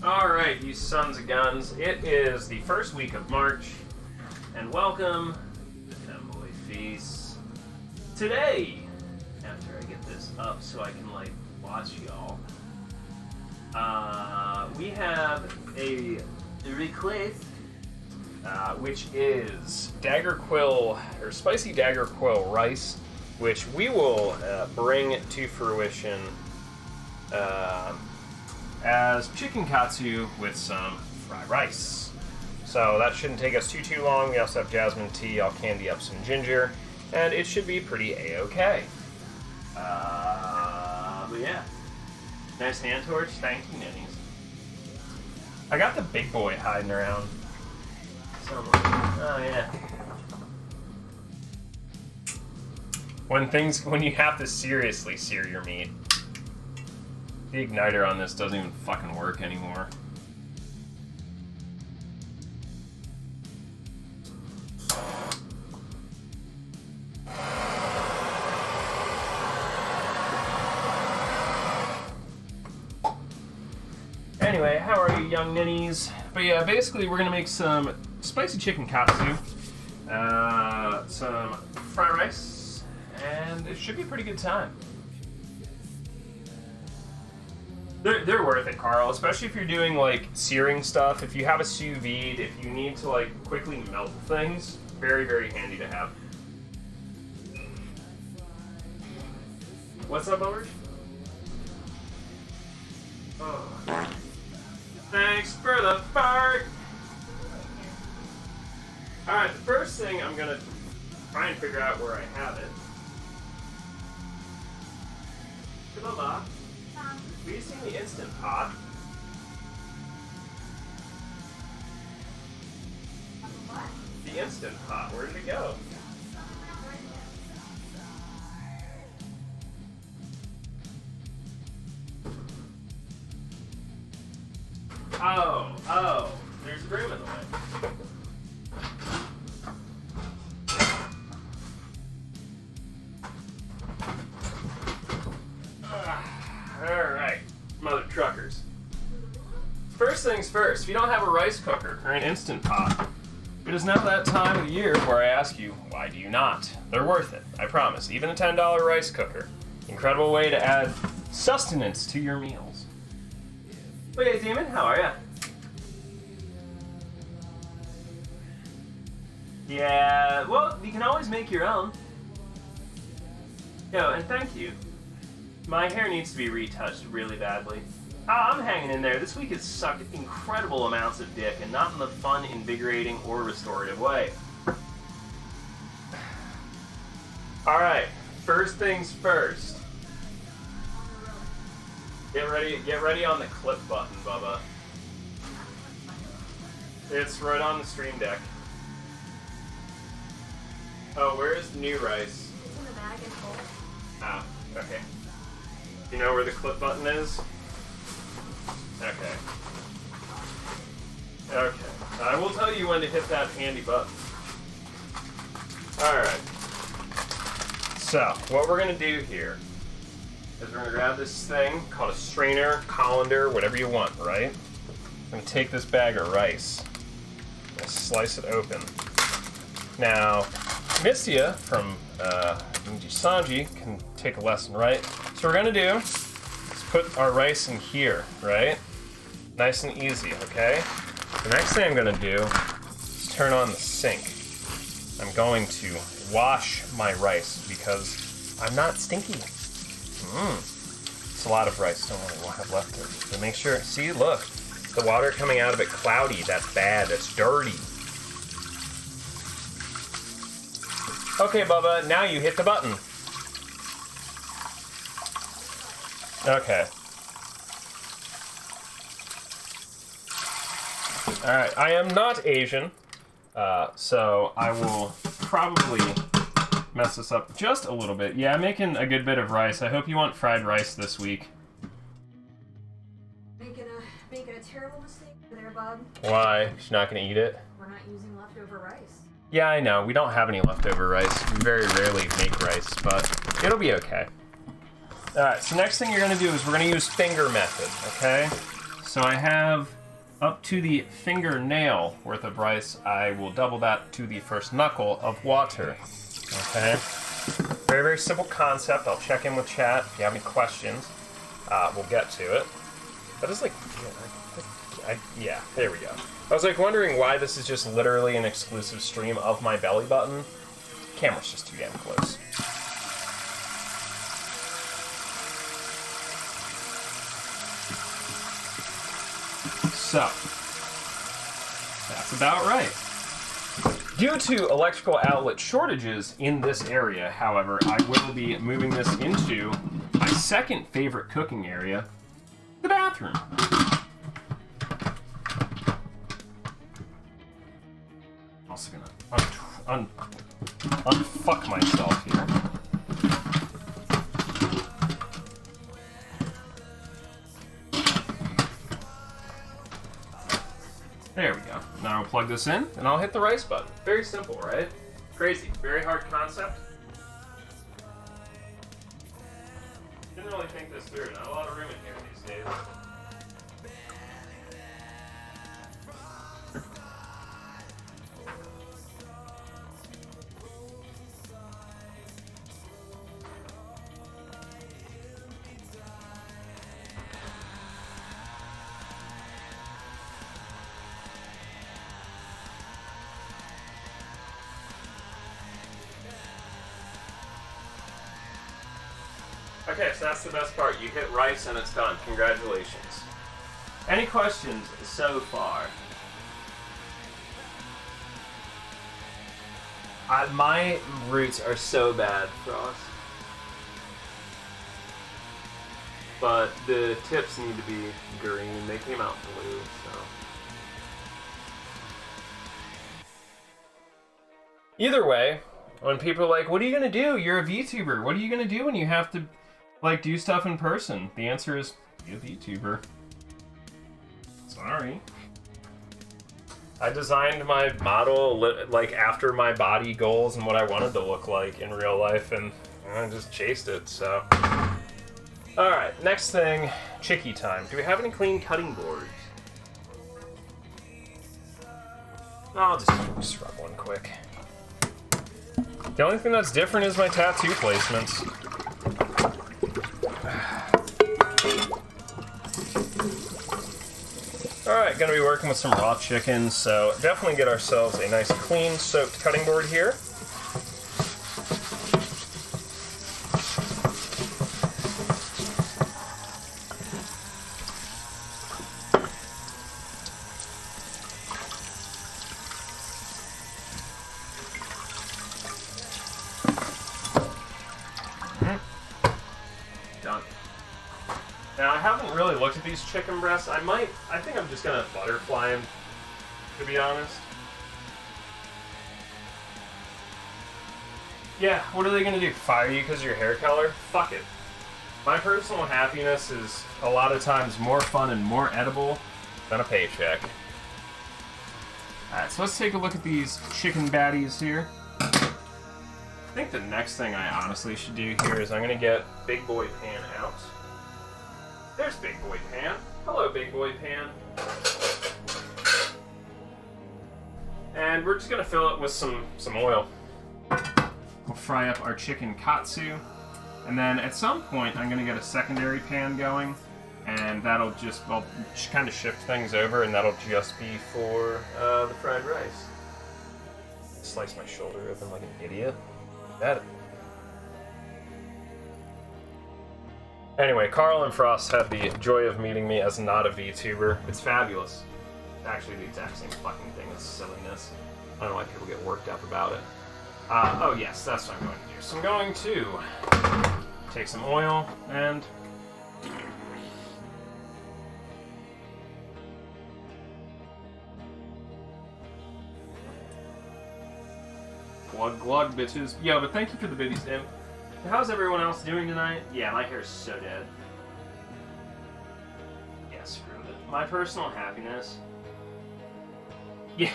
Alright, you sons of guns. It is the first week of March, and welcome to FEMBOY Feasts. Today, after I get this up so I can, watch y'all, we have a request, which is Daggerquill, or Spicy Daggerquill Rice, which we will bring to fruition as chicken katsu with some fried rice. So that shouldn't take us too long. We also have Jasmine tea. I'll candy up some ginger, and it should be pretty a-okay. But yeah, nice hand torch. Thank you, ninnies. I got the big boy hiding around somewhere. Oh yeah. When you have to seriously sear your meat. The igniter on this doesn't even fucking work anymore. Anyway, how are you, young ninnies? But yeah, basically we're gonna make some spicy chicken katsu, some fried rice, and it should be a pretty good time. They're worth it, Carl, especially if you're doing, searing stuff. If you have a sous vide, if you need to, quickly melt things, very, very handy to have. What's up, Overge? Oh. Thanks for the fart! Alright, the first thing I'm gonna try and figure out where I have it. Blah. Have you seen the Instant Pot? What? The Instant Pot, where did it go? Oh, there's a broom in the way. Alright, mother truckers. First things first, if you don't have a rice cooker or an Instant Pot, it is now that time of the year where I ask you, why do you not? They're worth it, I promise. Even a $10 rice cooker. Incredible way to add sustenance to your meals. Oh yeah, Demon, how are ya? Yeah, well, you can always make your own. Yo, and thank you. My hair needs to be retouched really badly. I'm hanging in there. This week has sucked incredible amounts of dick, and not in the fun, invigorating, or restorative way. Alright, first things first. Get ready on the clip button, Bubba. It's right on the stream deck. Oh, where is the new rice? It's in the bag and full. Ah, okay. You know where the clip button is? Okay. Okay. I will tell you when to hit that handy button. Alright. So, what we're going to do here is we're going to grab this thing called a strainer, colander, whatever you want, right? I'm going to take this bag of rice and slice it open. Now, Mistia from Sanji can take a lesson, right? So what we're going to do is put our rice in here, right? Nice and easy, okay? The next thing I'm going to do is turn on the sink. I'm going to wash my rice because I'm not stinky. It's a lot of rice, don't worry, we'll have leftovers. But make sure, see, look, the water coming out of it cloudy, that's bad, that's dirty. Okay, Bubba, now you hit the button. Okay. Alright, I am not Asian, so I will probably mess this up just a little bit. Yeah, I'm making a good bit of rice. I hope you want fried rice this week. Making a terrible mistake there, bub. Why? She's not going to eat it? We're not using leftover rice. Yeah, I know. We don't have any leftover rice. We very rarely make rice, but it'll be okay. Alright, so next thing you're going to do is we're going to use finger method, okay? So I have up to the fingernail worth of rice, I will double that to the first knuckle of water. Okay? Very, very simple concept. I'll check in with chat if you have any questions. We'll get to it. That is like, yeah, there we go. I was like wondering why this is just literally an exclusive stream of my belly button. Camera's just too damn close. So, that's about right. Due to electrical outlet shortages in this area, however, I will be moving this into my second favorite cooking area, the bathroom. Also gonna unfuck myself here. There we go. Now I'll plug this in, and I'll hit the rice button. Very simple, right? Crazy. Very hard concept. Didn't really think this through. Not a lot of room in here these days. Okay, so that's the best part. You hit rice and it's done. Congratulations. Any questions so far? My roots are so bad, Frost. But the tips need to be green. They came out blue, so. Either way, when people are like, what are you going to do? You're a VTuber. What are you going to do when you have to like do stuff in person? The answer is be a VTuber. Sorry. I designed my model like after my body goals and what I wanted to look like in real life, and I just chased it. So, all right, next thing, chickie time. Do we have any clean cutting boards? I'll just scrub one quick. The only thing that's different is my tattoo placements. Alright, gonna be working with some raw chicken, so definitely get ourselves a nice clean soaked cutting board here. Done. Now, I haven't really looked at these chicken breasts. I think I'm just gonna butterfly them, to be honest. Yeah, what are they gonna do? Fire you because of your hair color? Fuck it. My personal happiness is a lot of times more fun and more edible than a paycheck. Alright, so let's take a look at these chicken baddies here. I think the next thing I honestly should do here is I'm gonna get Big Boy Pan out. There's Big Boy Pan. Hello, Big Boy Pan. And we're just gonna fill it with some oil. We'll fry up our chicken katsu, and then at some point I'm gonna get a secondary pan going, and that'll just, well, kind of shift things over, and that'll just be for the fried rice. Slice my shoulder open like an idiot. That. Anyway, Carl and Frost had the joy of meeting me as not a VTuber. It's fabulous. It's actually the exact same fucking thing. It's silliness. I don't know why people get worked up about it. Oh yes, that's what I'm going to do. So I'm going to take some oil and glug glug, bitches. Yo, but thank you for the biddies, Imp. How's everyone else doing tonight? Yeah, my hair's so dead. Yeah, screw it. My personal happiness. Yeah.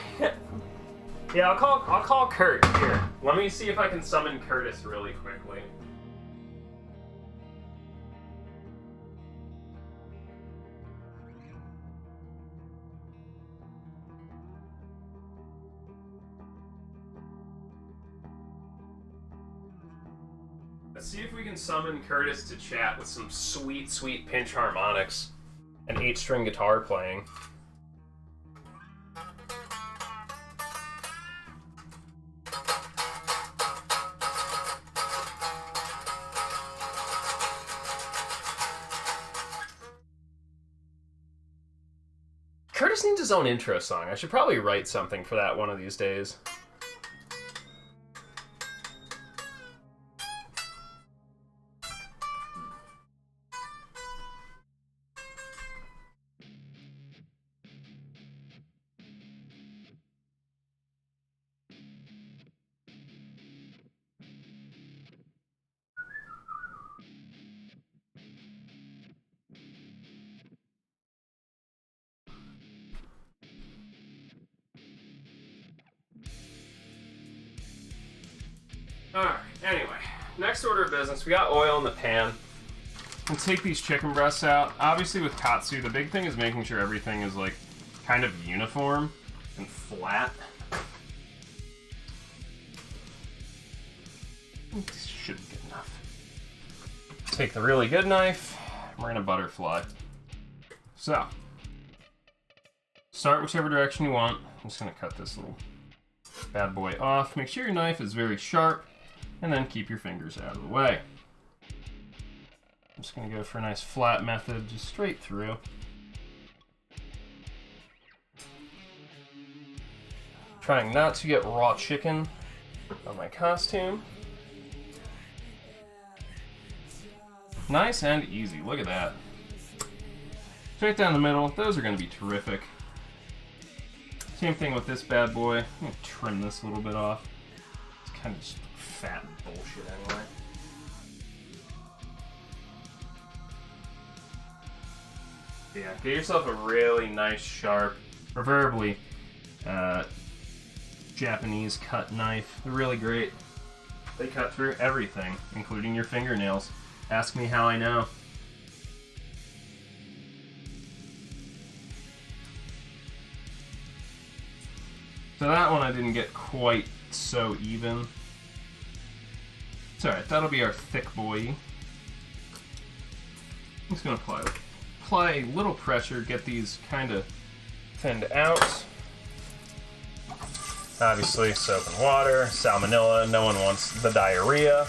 Yeah, I'll call Kurt here. Let me see if I can summon Curtis really quickly. Let's see if we can summon Curtis to chat with some sweet, sweet pinch harmonics and 8-string guitar playing. Curtis needs his own intro song. I should probably write something for that one of these days. Alright, anyway, next order of business, we got oil in the pan. We'll take these chicken breasts out. Obviously with Katsu, the big thing is making sure everything is like kind of uniform and flat. This should be good enough. Take the really good knife, we're gonna butterfly. So, start whichever direction you want. I'm just gonna cut this little bad boy off. Make sure your knife is very sharp, and then keep your fingers out of the way. I'm just gonna go for a nice flat method, just straight through. Trying not to get raw chicken on my costume. Nice and easy, look at that. Straight down the middle, those are gonna be terrific. Same thing with this bad boy. I'm gonna trim this a little bit off. It's kind of just fat bullshit anyway. Yeah, get yourself a really nice, sharp, preferably Japanese cut knife. They're really great. They cut through everything, including your fingernails. Ask me how I know. So that one I didn't get quite so even. It's alright, that'll be our thick boy. I'm just gonna apply a little pressure, get these kind of thinned out. Obviously, soap and water, salmonella, no one wants the diarrhea.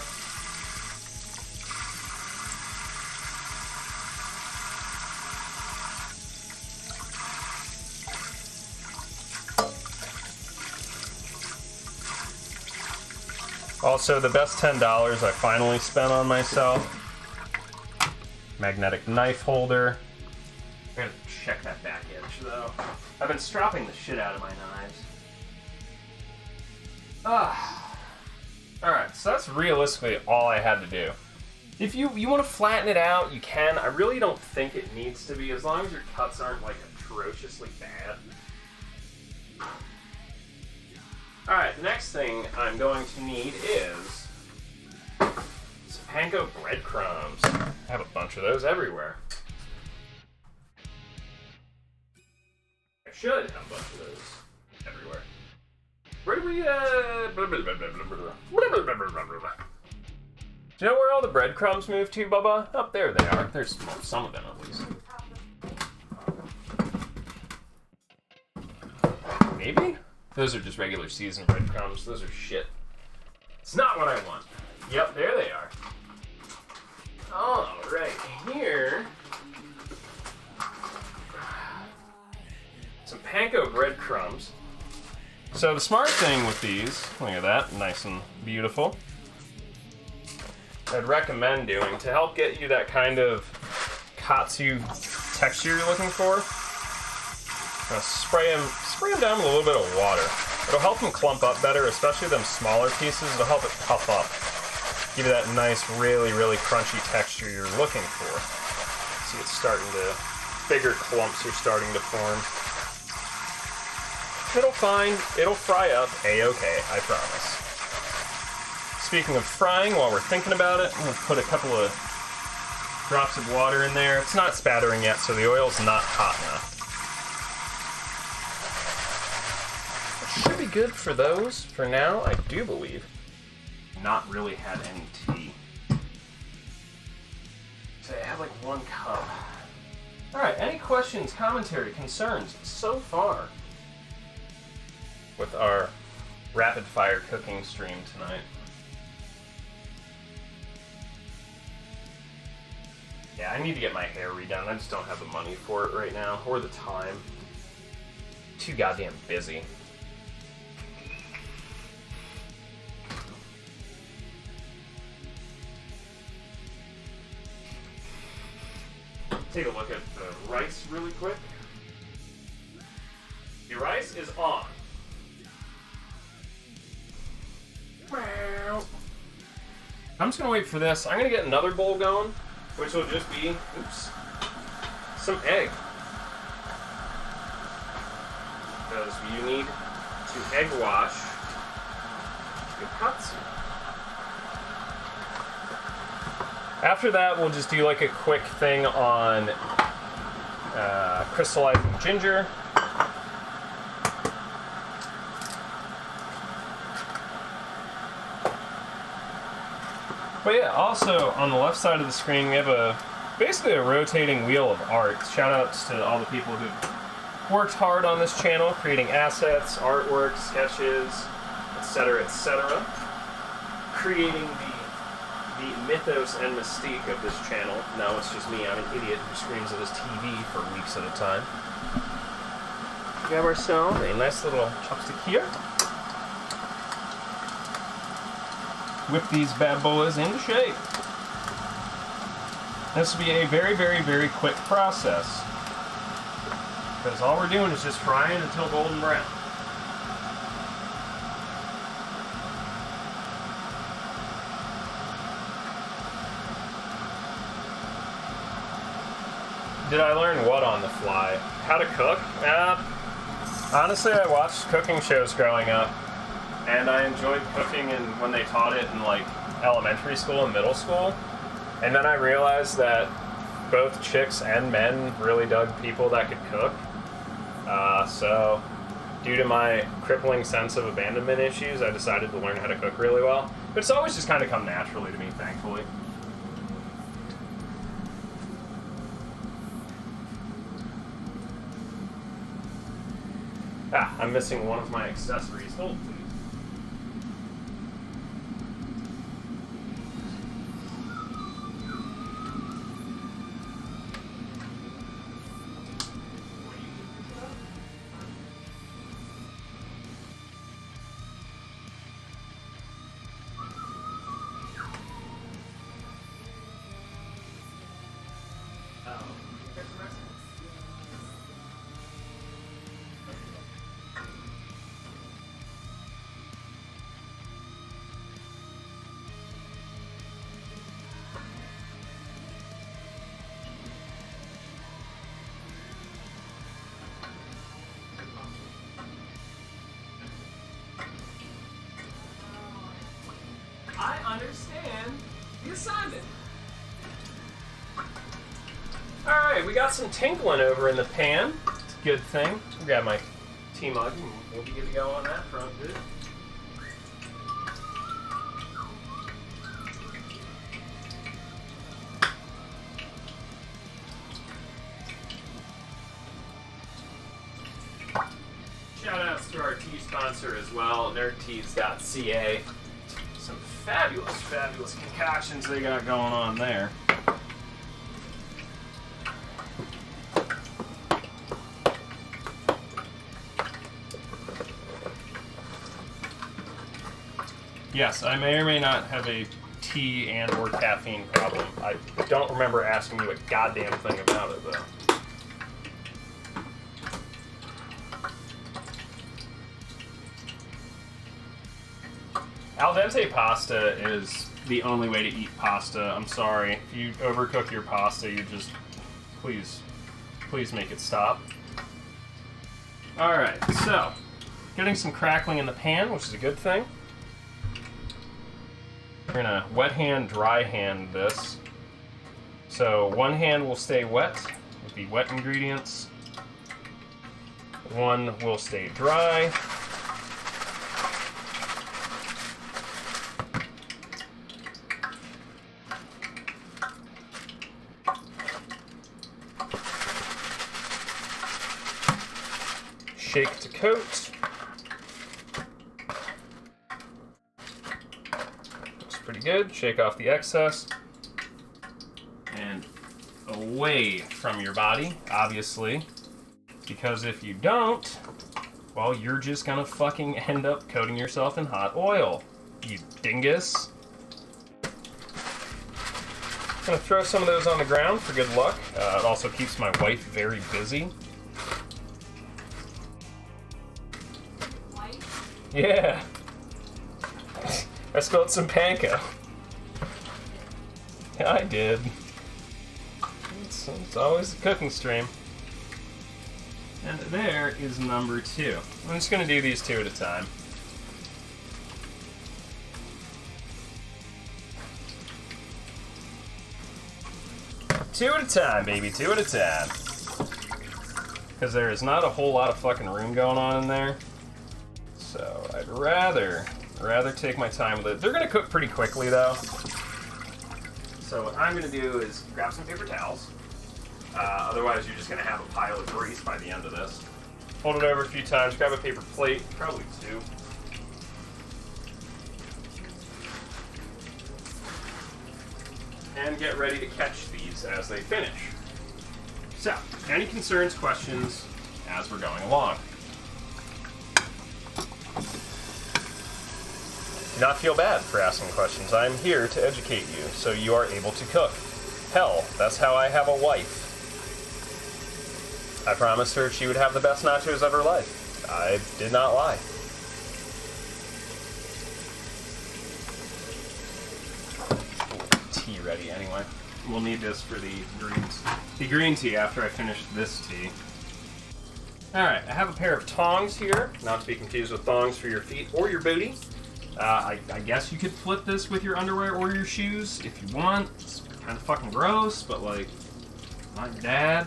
Also, the best $10 I finally spent on myself. Magnetic knife holder. I gotta check that back edge though. I've been stropping the shit out of my knives. Alright, so that's realistically all I had to do. If you want to flatten it out, you can. I really don't think it needs to be, as long as your cuts aren't like atrociously bad. Alright, the next thing I'm going to need is some panko breadcrumbs. I have a bunch of those everywhere. I should have a bunch of those everywhere. Where do we, do you know where all the breadcrumbs moved to, Bubba? Up there they are. There's some of them at least. Maybe? Those are just regular seasoned breadcrumbs. Those are shit. It's not what I want. Yep, there they are. All right, here. Some panko breadcrumbs. So the smart thing with these, look at that, nice and beautiful. I'd recommend doing to help get you that kind of Katsu texture you're looking for. Spray them down with a little bit of water. It'll help them clump up better, especially them smaller pieces. It'll help it puff up. Give you that nice, really, really crunchy texture you're looking for. See, it's starting to, bigger clumps are starting to form. It'll fry up A-okay, I promise. Speaking of frying, while we're thinking about it, I'm gonna put a couple of drops of water in there. It's not spattering yet, so the oil's not hot enough. Should be good for those for now, I do believe. Not really had any tea. 1 cup. Alright, any questions, commentary, concerns so far with our rapid fire cooking stream tonight? Yeah, I need to get my hair redone. I just don't have the money for it right now, or the time. Too goddamn busy. Take a look at the rice really quick. The rice is on. I'm just gonna wait for this. I'm gonna get another bowl going, which will just be, some egg. Because you need to egg wash your katsu. After that, we'll just do like a quick thing on crystallizing ginger. But yeah, also on the left side of the screen, we have basically a rotating wheel of art. Shout outs to all the people who've worked hard on this channel, creating assets, artwork, sketches, etc., etc. Creating the mythos and mystique of this channel. Now it's just me, I'm an idiot who screams at his TV for weeks at a time. Grab ourselves a nice little chopstick here. Whip these bad boys into shape. This will be a very, very, very quick process. Because all we're doing is just frying until golden brown. Did I learn what on the fly? How to cook? Honestly, I watched cooking shows growing up, and I enjoyed cooking when they taught it in like elementary school and middle school. And then I realized that both chicks and men really dug people that could cook. So due to my crippling sense of abandonment issues, I decided to learn how to cook really well. But it's always just kind of come naturally to me, thankfully. I'm missing one of my accessories. Hold, please. Understand the assignment. Alright, we got some tinkling over in the pan. It's a good thing. I'll grab my tea mug and we'll be good to go on that front, dude. Shout outs to our tea sponsor as well, nerdteas.ca. Some fabulous, fabulous concoctions they got going on there. Yes, I may or may not have a tea and or caffeine problem. I don't remember asking you a goddamn thing about it, though. Al dente pasta is the only way to eat pasta. I'm sorry. If you overcook your pasta, you just... Please make it stop. Alright, so... Getting some crackling in the pan, which is a good thing. We're gonna wet hand, dry hand this. So one hand will stay wet with the wet ingredients. One will stay dry. shake to coat. Looks pretty good. Shake off the excess. And away from your body, obviously. Because if you don't, well, you're just gonna fucking end up coating yourself in hot oil. You dingus. I'm gonna throw some of those on the ground for good luck. It also keeps my wife very busy. Yeah. I spilled some panko. Yeah, I did. It's always a cooking stream. And there is number 2. I'm just gonna do these 2 at a time. Two at a time, baby. 2 at a time. Because there is not a whole lot of fucking room going on in there. So I'd rather take my time with it. They're gonna cook pretty quickly though. So what I'm gonna do is grab some paper towels. Otherwise you're just gonna have a pile of grease by the end of this. Hold it over a few times, grab a paper plate, probably 2. And get ready to catch these as they finish. So, any concerns, questions as we're going along? Do not feel bad for asking questions. I'm here to educate you so you are able to cook. Hell, that's how I have a wife. I promised her she would have the best nachos of her life. I did not lie. Tea ready anyway. We'll need this for the green tea after I finish this tea. Alright, I have a pair of tongs here, not to be confused with thongs for your feet or your booty. I guess you could flip this with your underwear or your shoes if you want. It's kind of fucking gross, but like, my dad.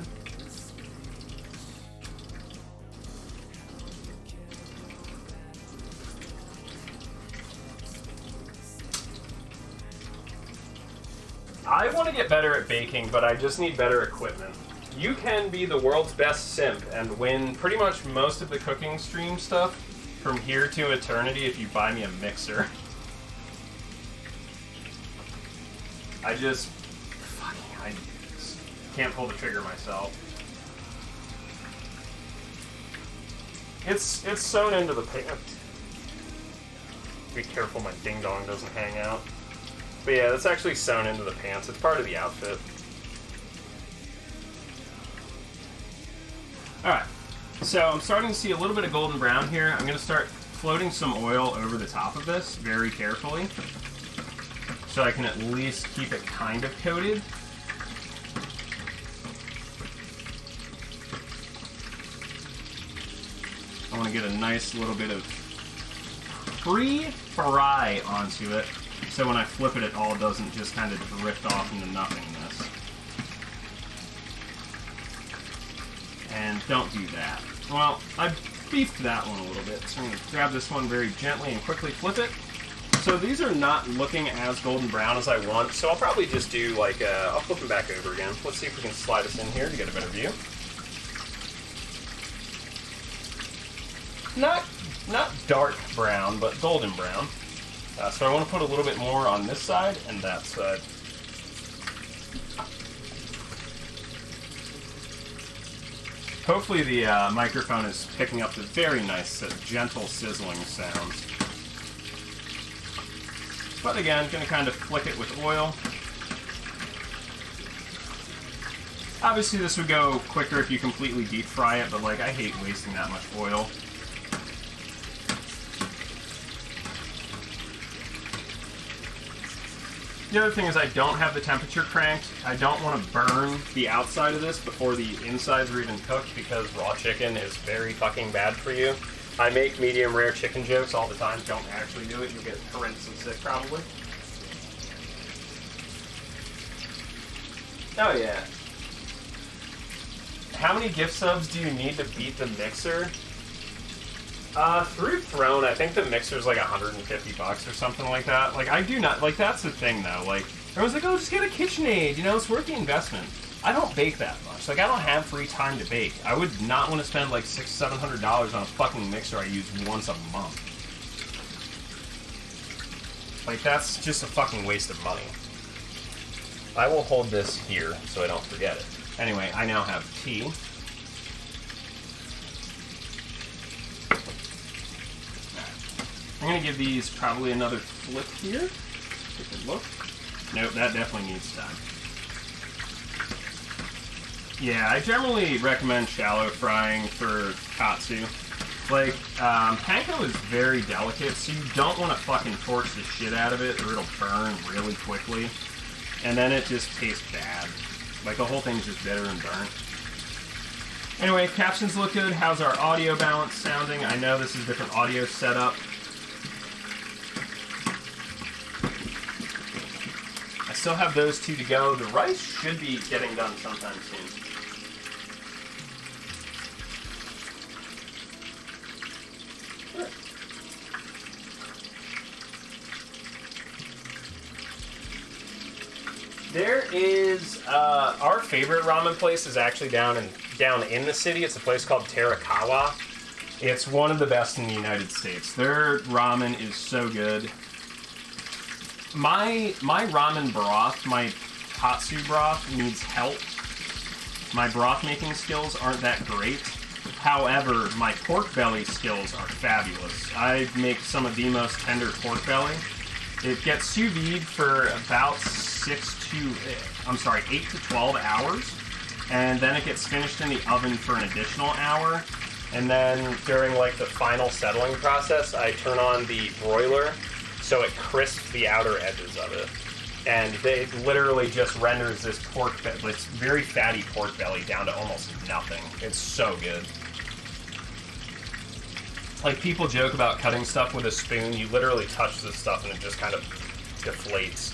I want to get better at baking, but I just need better equipment. You can be the world's best simp and win pretty much most of the cooking stream stuff from here to eternity if you buy me a mixer. I just can't pull the trigger myself. It's sewn into the pants. Be careful my ding dong doesn't hang out. But yeah, that's actually sewn into the pants. It's part of the outfit. Alright, so I'm starting to see a little bit of golden brown here. I'm going to start floating some oil over the top of this very carefully, so I can at least keep it kind of coated. I want to get a nice little bit of pre-fry onto it, so when I flip it, it all doesn't just kind of drift off into nothingness. And don't do that. Well, I beefed that one a little bit, so I'm going to grab this one very gently and quickly flip it. So these are not looking as golden brown as I want, so I'll probably just do like, I'll flip them back over again. Let's see if we can slide this in here to get a better view. Not dark brown, but golden brown. So I want to put a little bit more on this side and that side. Hopefully the microphone is picking up the very nice, gentle sizzling sounds. But again, going to kind of flick it with oil. Obviously this would go quicker if you completely deep fry it, but like I hate wasting that much oil. The other thing is I don't have the temperature cranked. I don't want to burn the outside of this before the insides are even cooked because raw chicken is very fucking bad for you. I make medium rare chicken jokes all the time. Don't actually do it. You'll get horrendous and sick probably. Oh yeah. How many gift subs do you need to beat the mixer? Through Throne, I think the mixer's like $150 or something like that. Like, I do not, like, that's the thing though. Like, everyone's like, oh, just get a KitchenAid, you know, it's worth the investment. I don't bake that much. Like, I don't have free time to bake. I would not want to spend like $600-700 on a fucking mixer I use once a month. Like, that's just a fucking waste of money. I will hold this here so I don't forget it. Anyway, I now have tea. I'm going to give these probably another flip here. Take a look. Nope, that definitely needs time. Yeah, I generally recommend shallow frying for katsu. Like, panko is very delicate, so you don't want to fucking torch the shit out of it or it'll burn really quickly. And then it just tastes bad. Like, the whole thing's just bitter and burnt. Anyway, captions look good. How's our audio balance sounding? I know this is a different audio setup. I still have those two to go. The rice should be getting done sometime soon. There is our favorite ramen place is actually down in the city. It's a place called Terakawa. It's one of the best in the United States. Their ramen is so good. My ramen broth, my katsu broth, needs help. My broth making skills aren't that great. However, my pork belly skills are fabulous. I make some of the most tender pork belly. It gets sous vide for about 8 to 12 hours, and then it gets finished in the oven for an additional hour. And then during like the final settling process, I turn on the broiler so it crisps the outer edges of it. And it literally just renders this this very fatty pork belly down to almost nothing. It's so good. Like, people joke about cutting stuff with a spoon. You literally touch this stuff and it just kind of deflates.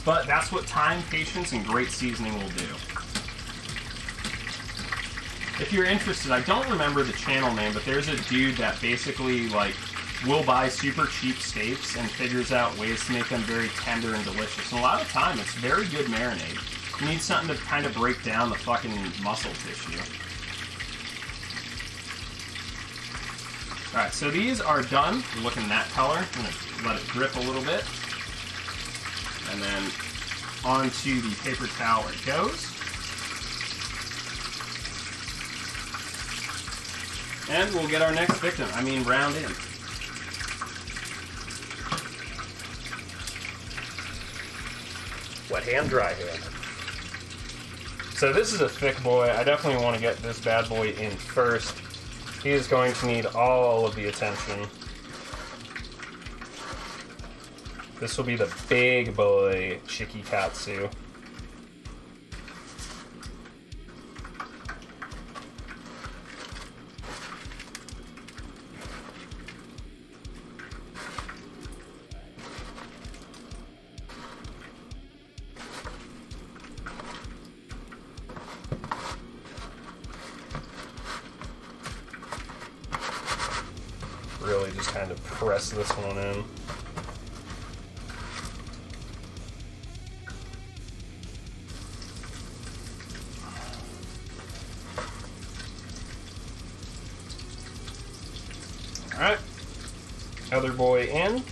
But that's what time, patience, and great seasoning will do. If you're interested, I don't remember the channel name, but there's a dude that basically, like, will buy super cheap steaks and figures out ways to make them very tender and delicious. And a lot of time, it's very good marinade. You need something to kind of break down the fucking muscle tissue. Alright, so these are done. Look in that color. I'm going to let it drip a little bit. And then onto the paper towel it goes. And we'll get our next victim. Round in. Wet hand, dry hand. So this is a thick boy. I definitely want to get this bad boy in first. He is going to need all of the attention. This will be the big boy Chiki Katsu. Really just kind of press this one in. Alright, other boy in.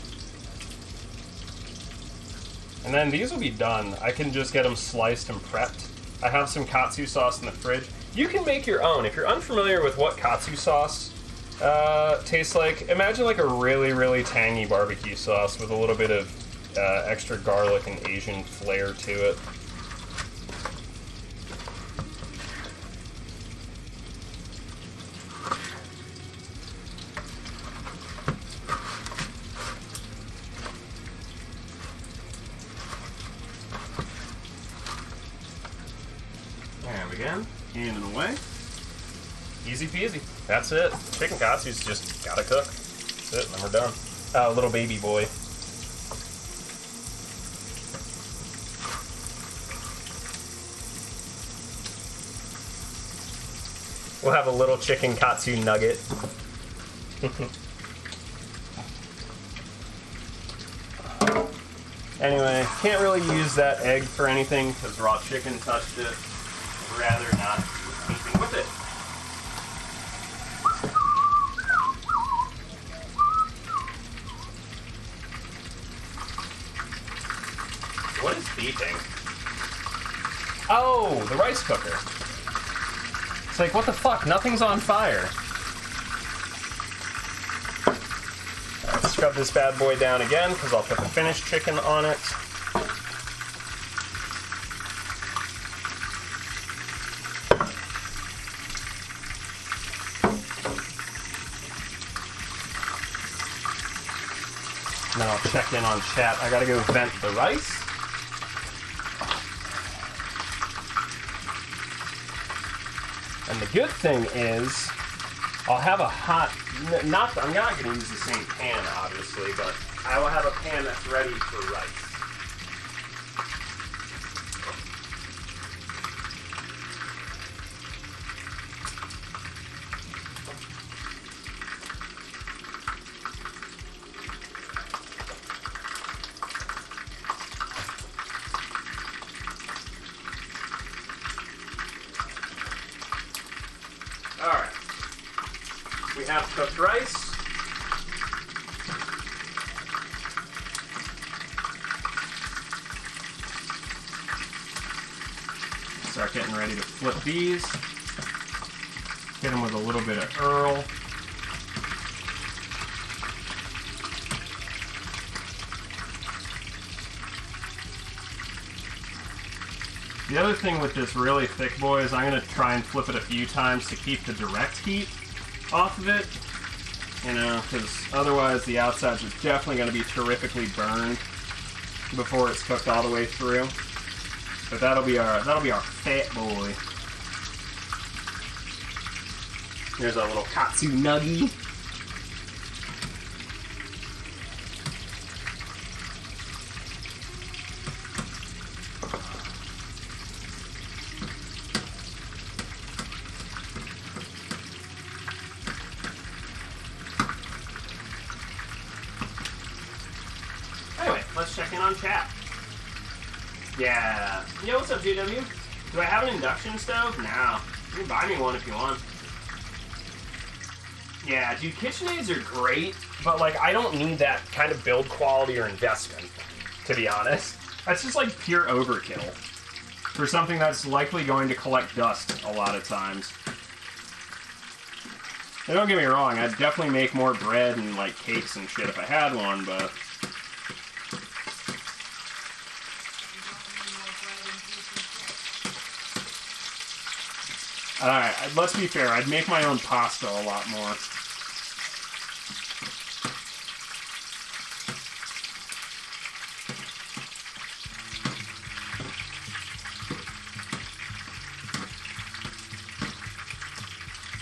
And then these will be done. I can just get them sliced and prepped. I have some katsu sauce in the fridge. You can make your own. If you're unfamiliar with what katsu sauce tastes like, imagine like a really, really tangy barbecue sauce with a little bit of extra garlic and Asian flair to it. There we go. Handing away. Easy peasy. That's it. Chicken katsu's just gotta cook. That's it, then we're done. Little baby boy. We'll have a little chicken katsu nugget. Anyway, can't really use that egg for anything because raw chicken touched it. rather not do anything with it. What is beeping? Oh, the rice cooker. It's like, what the fuck? Nothing's on fire. Let's scrub this bad boy down again, because I'll put the finished chicken on it. And then I'll check in on chat. I gotta go vent the rice. And the good thing is, I'll have a hot, I'm not going to use the same pan, obviously, but I will have a pan that's ready for rice. Alright. We have cooked rice. Start getting ready to flip these. Hit them with a little bit of Earl. The other thing with this really thick boy is I'm going to try and flip it a few times to keep the direct heat off of it. You know, because otherwise the outsides are definitely going to be terrifically burned before it's cooked all the way through. But that'll be our fat boy. Here's our little Katsu nugget. Anyway, let's check in on chat. Yeah. Yo, what's up, JW? Do I have an induction stove? No. You can buy me one if you want. Yeah, dude, KitchenAids are great, but, like, I don't need that kind of build quality or investment, to be honest. That's just, like, pure overkill for something that's likely going to collect dust a lot of times. And don't get me wrong, I'd definitely make more bread and, like, cakes and shit if I had one, but... Alright, let's be fair, I'd make my own pasta a lot more.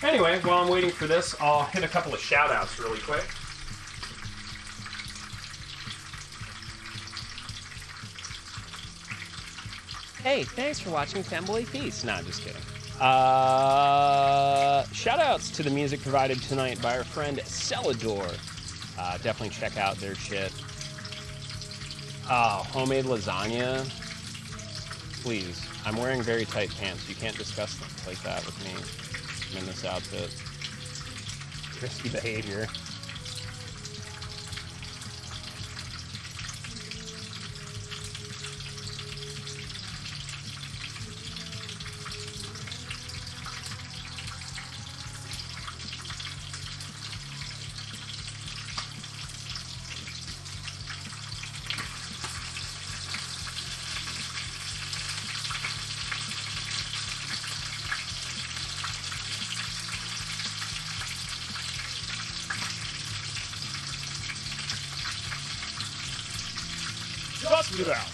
Anyway, while I'm waiting for this, I'll hit a couple of shout-outs really quick. Hey, thanks for watching FEMBOY Feast. No, I'm just kidding. Shout-outs to the music provided tonight by our friend Celador. Definitely check out their shit. Oh, homemade lasagna. Please. I'm wearing very tight pants. You can't discuss things like that with me. I'm in this outfit. Risky behavior. Bust it out.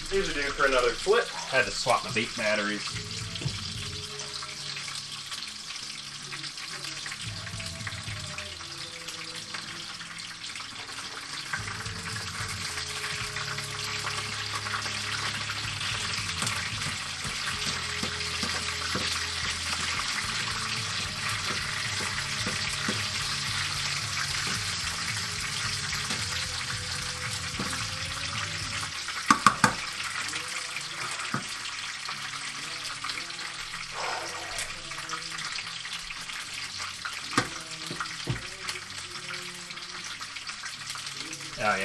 These are due for another flip. Had to swap my vape batteries.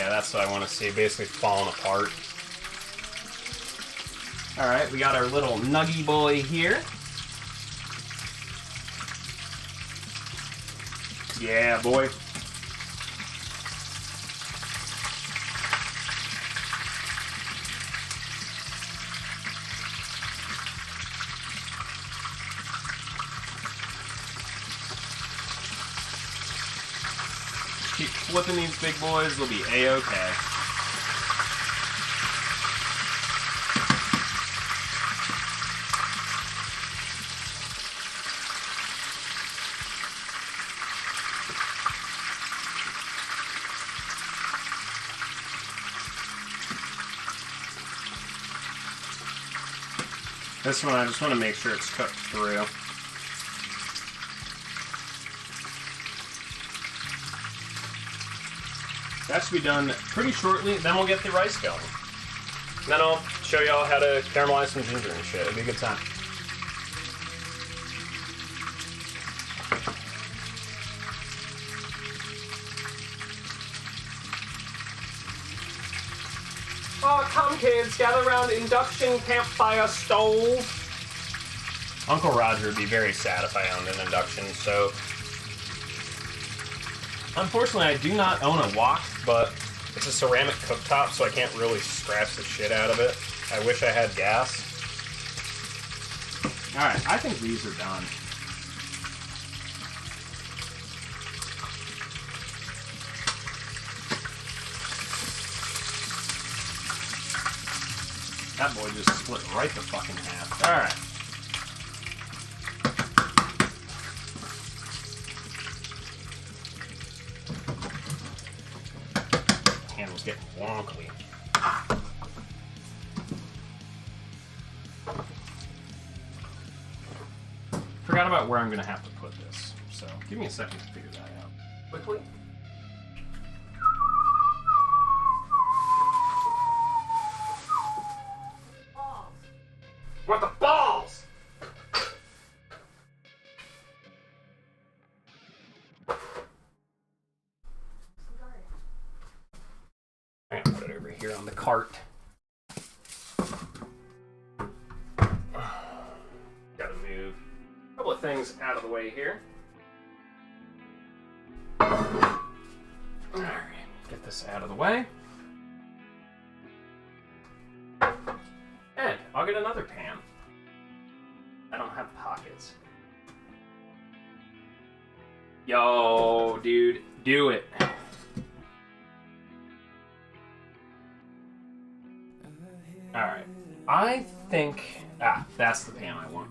Yeah, that's what I want to see, basically falling apart. Alright, we got our little nuggy boy here. Yeah, boy. Keep flipping these big boys, they'll be A-okay. This one, I just want to make sure it's cooked through. That should be done pretty shortly, then we'll get the rice going. And then I'll show y'all how to caramelize some ginger and shit. It'll be a good time. Oh, come kids, gather around induction campfire stove. Uncle Roger would be very sad if I owned an induction stove. Unfortunately, I do not own a wok, but it's a ceramic cooktop, so I can't really scratch the shit out of it. I wish I had gas. Alright, I think these are done. That boy just split right the fucking half. Alright. Handle's getting wonkly. Forgot about where I'm going to have to put this, so give me a second to figure that out. Quickly. What the balls? I'm gonna put it over here on the cart. Gotta move a couple of things out of the way here. Alright, get this out of the way. And I'll get another pan. I don't have pockets. Yo, dude, do it. Alright, I think... that's the pan I want.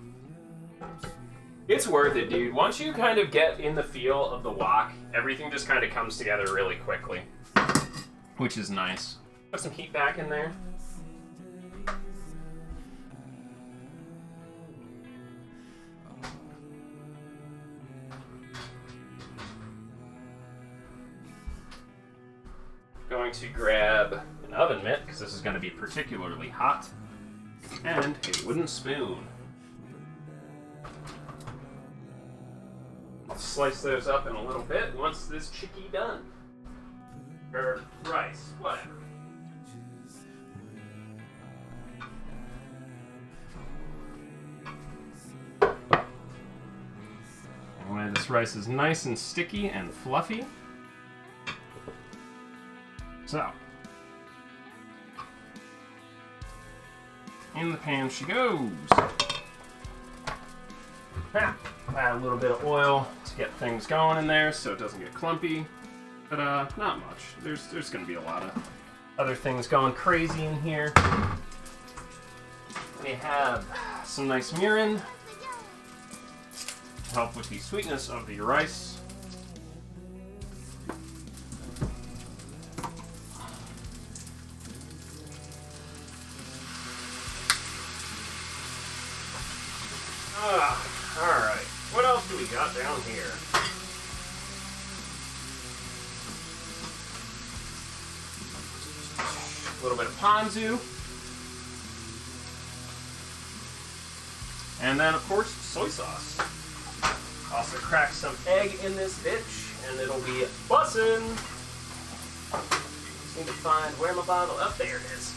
It's worth it, dude. Once you kind of get in the feel of the wok, everything just kind of comes together really quickly. Which is nice. Put some heat back in there. Going to grab an oven mitt, because this is going to be particularly hot, and a wooden spoon. I'll slice those up in a little bit once this chickie done. Or rice, whatever. Anyway, this rice is nice and sticky and fluffy. So, in the pan she goes. Add a little bit of oil to get things going in there so it doesn't get clumpy, but not much. There's going to be a lot of other things going crazy in here. We have some nice mirin to help with the sweetness of the rice. Alright. What else do we got down here? A little bit of ponzu. And then, of course, soy sauce. Also crack some egg in this bitch, and it'll be bussin'. need to find where my bottle. Up there it is.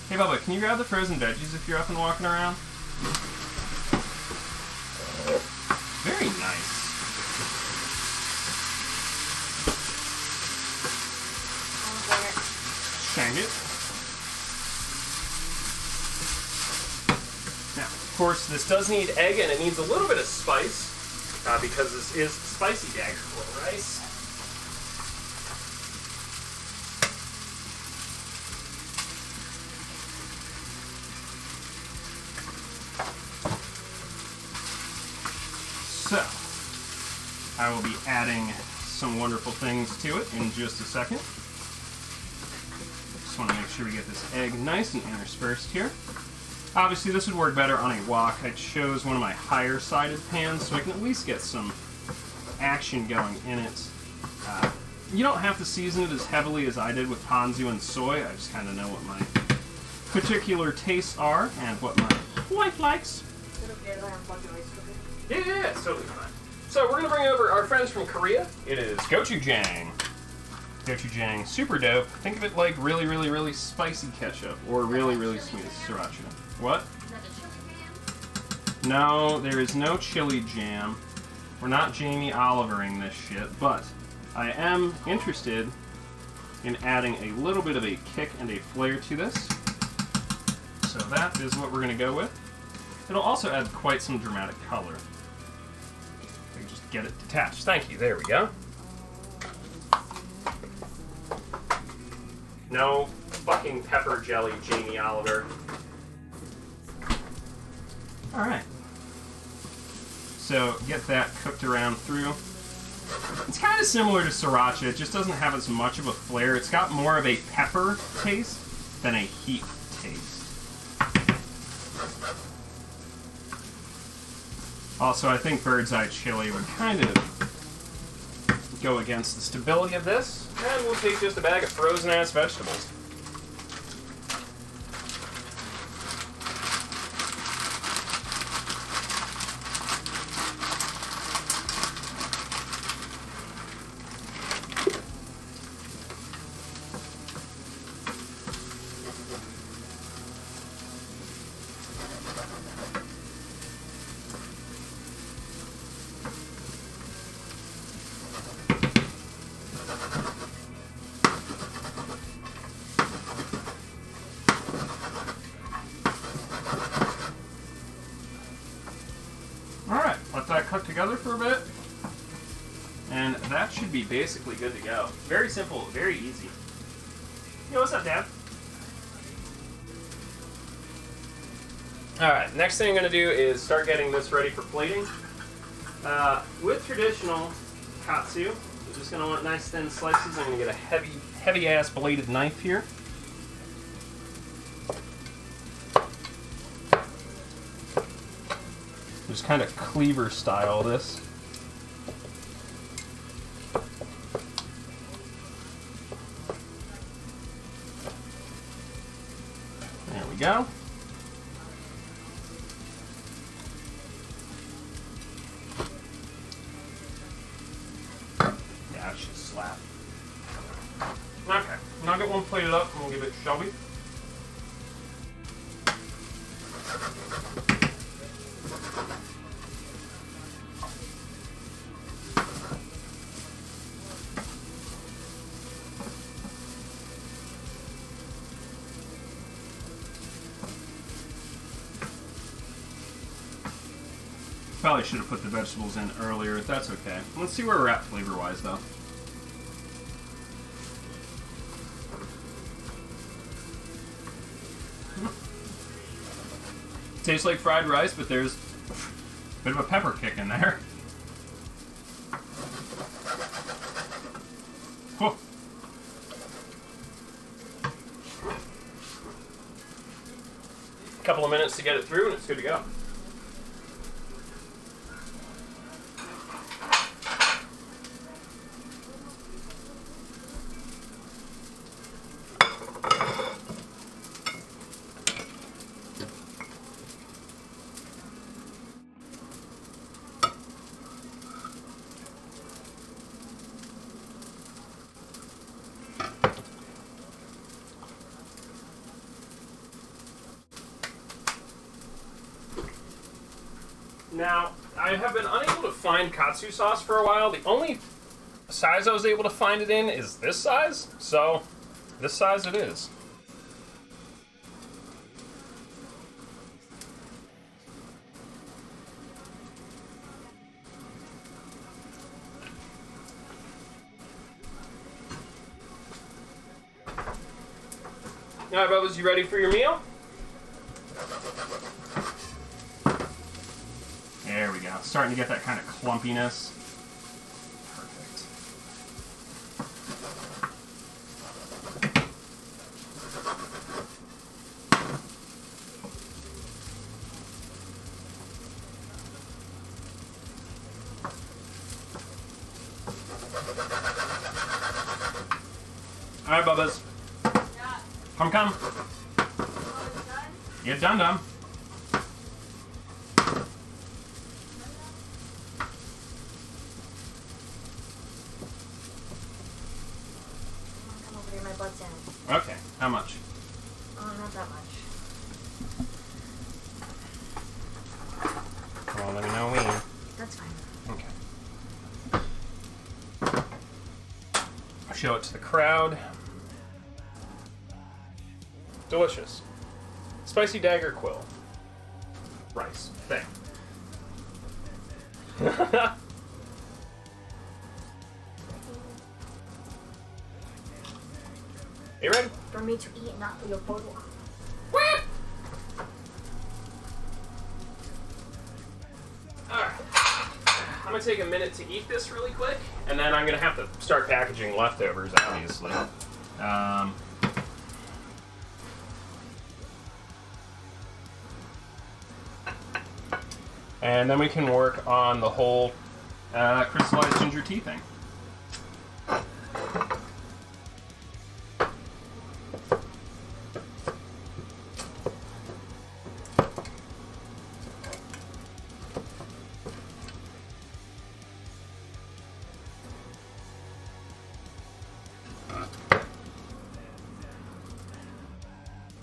Hey Bubba, can you grab the frozen veggies if you're up and walking around? Very nice. Shank it. Now, of course, this does need egg and it needs a little bit of spice because this is spicy Daggerquill rice. So, I will be adding some wonderful things to it in just a second. Just want to make sure we get this egg nice and interspersed here. Obviously, this would work better on a wok. I chose one of my higher-sided pans so I can at least get some action going in it. You don't have to season it as heavily as I did with ponzu and soy. I just kind of know what my particular tastes are and what my wife likes. Yeah, it's totally fine. So we're going to bring over our friends from Korea. It is gochujang. Gochujang, super dope. Think of it like really, really, really spicy ketchup or really, really sweet sriracha. What? Is that a chili jam? No, there is no chili jam. We're not Jamie Olivering this shit, but I am interested in adding a little bit of a kick and a flair to this. So that is what we're going to go with. It'll also add quite some dramatic color. So you just get it detached. Thank you. There we go. No fucking pepper jelly, Jamie Oliver. Alright. So get that cooked around through. It's kind of similar to sriracha, it just doesn't have as much of a flair. It's got more of a pepper taste than a heat taste. Also, I think bird's eye chili would kind of go against the stability of this. And we'll take just a bag of frozen ass vegetables. Cook together for a bit, and that should be basically good to go. Very simple, very easy. Yo, what's up, Dad? Alright, next thing I'm going to do is start getting this ready for plating. With traditional Katsu, you're just going to want nice thin slices. I'm going to get a heavy ass bladed knife here. Just kind of cleaver style this. There we go. Yeah, it should slap. Okay, now I'll get one plated up and we'll give it to Shelby. Probably should have put the vegetables in earlier. That's okay. Let's see where we're at flavor-wise, though. Tastes like fried rice, but there's a bit of a pepper kick in there. Whoa. Couple of minutes to get it through, and it's good to go. Now, I have been unable to find Katsu sauce for a while. The only size I was able to find it in is this size, so this size it is. All right, Bubba's, you ready for your meal? There we go. Starting to get that kind of clumpiness. Perfect. All right, Bubba's. Yeah. Come. Oh, it's done? Get done. I'll come over here, my butt's in it. Okay, how much? Oh, not that much. Come on, let me know when. That's fine. Okay. I'll show it to the crowd. Delicious. Spicy Daggerquill Rice thing. You ready? For me to eat, not for your photo. Alright. I'm gonna take a minute to eat this really quick, and then I'm gonna have to start packaging leftovers, obviously. And then we can work on the whole crystallized ginger tea thing.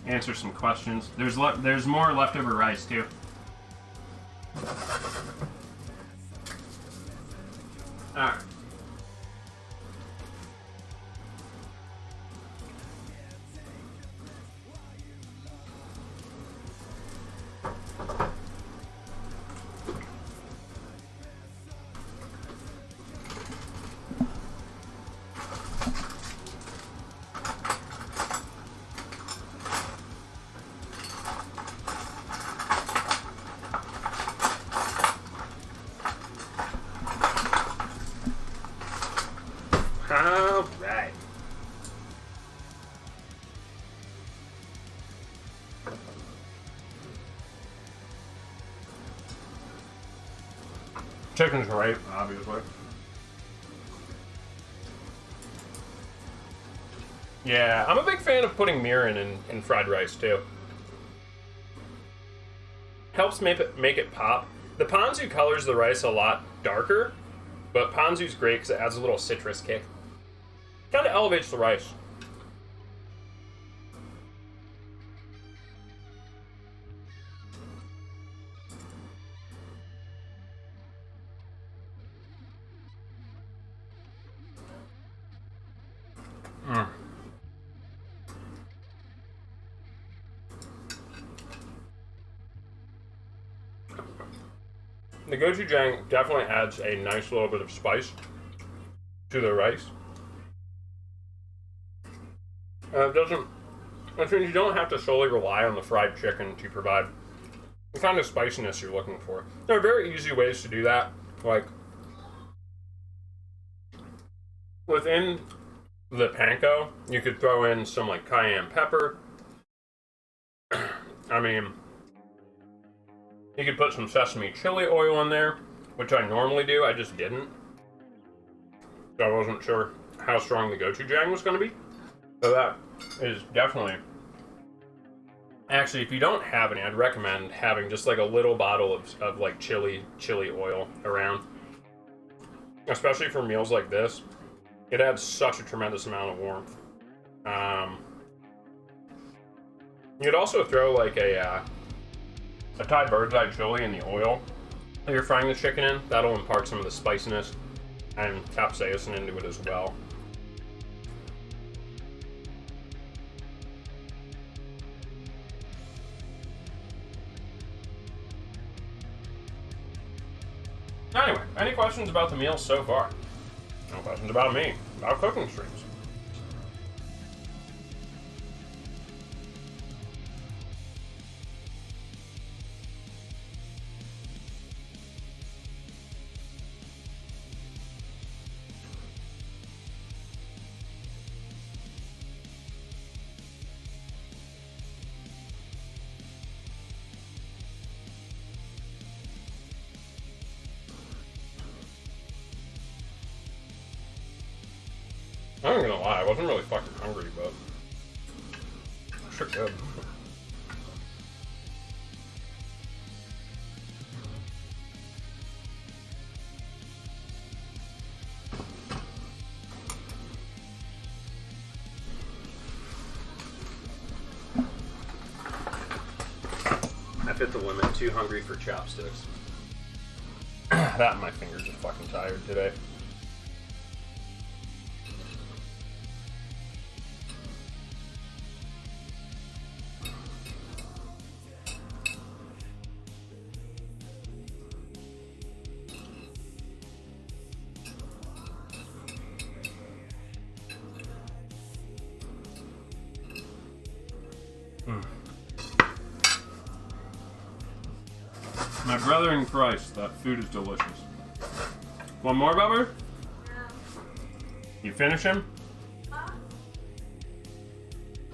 Answer some questions. There's more leftover rice too. Alright. Alright. Chicken's great, obviously. Yeah, I'm a big fan of putting mirin in fried rice too. Helps make it pop. The ponzu colors the rice a lot darker, but ponzu's great because it adds a little citrus kick. Kind of elevates the rice. The gochujang definitely adds a nice little bit of spice to the rice. Which means you don't have to solely rely on the fried chicken to provide the kind of spiciness you're looking for. There are very easy ways to do that. Like, within the panko, you could throw in some like cayenne pepper. I mean, you could put some sesame chili oil in there, which I normally do, I just didn't. So I wasn't sure how strong the gochujang was going to be. So that is definitely... Actually, if you don't have any, I'd recommend having just like a little bottle of like chili oil around. Especially for meals like this. It adds such a tremendous amount of warmth. You'd also throw like a Thai bird's eye chili in the oil that you're frying the chicken in. That'll impart some of the spiciness and capsaicin into it as well. Anyway, any questions about the meal so far? No questions about me, about cooking streams. I'm not gonna lie, I wasn't really fucking hungry, but sure good. I've hit the limit, too hungry for chopsticks. That and my fingers are fucking tired today. My brother in Christ, that food is delicious. One more, Bubber? Yeah. You finish him?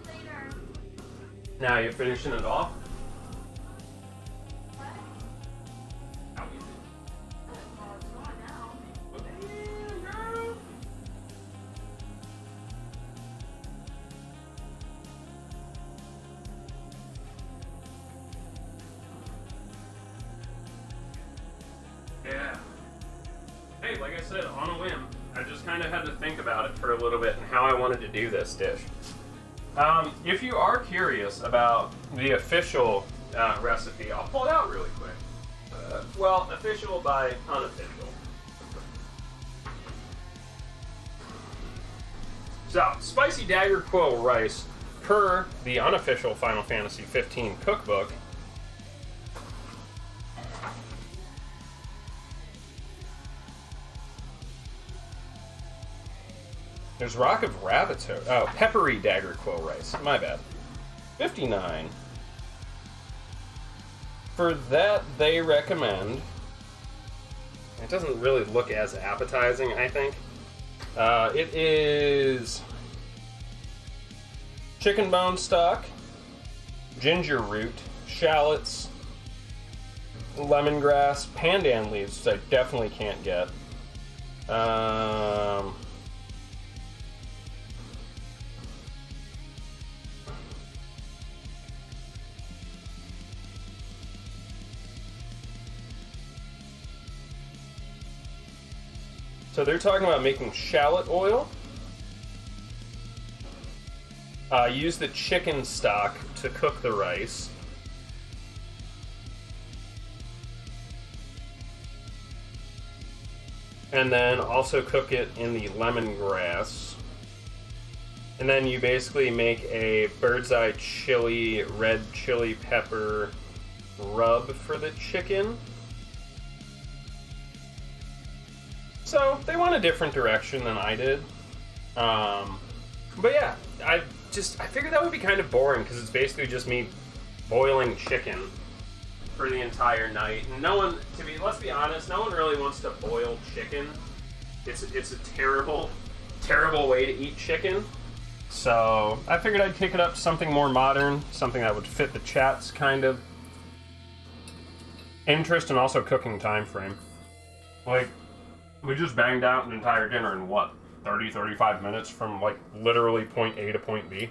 Later. Now you're finishing it off? What? Ow. Oh, it's gone now. Damn, girl. Yeah. Hey, like I said, on a whim, I just kind of had to think about it for a little bit and how I wanted to do this dish. If you are curious about the official recipe, I'll pull it out really quick. Well, official by unofficial. So, spicy Daggerquill rice, per the unofficial Final Fantasy 15 cookbook, there's Rock of Rabbit's. Oh, Peppery Daggerquill Rice. My bad. 59. For that, they recommend. It doesn't really look as appetizing, I think. It is chicken bone stock, ginger root, shallots, lemongrass, pandan leaves, which I definitely can't get. So they're talking about making shallot oil. Use the chicken stock to cook the rice. And then also cook it in the lemongrass. And then you basically make a bird's eye chili, red chili pepper rub for the chicken. So they went a different direction than I did. But yeah, I figured that would be kind of boring because it's basically just me boiling chicken for the entire night. And no one, let's be honest, no one really wants to boil chicken. It's a terrible, terrible way to eat chicken. So I figured I'd kick it up to something more modern, something that would fit the chat's kind of interest and also cooking time frame. Like, we just banged out an entire dinner in what, 30, 35 minutes from like literally point A to point B.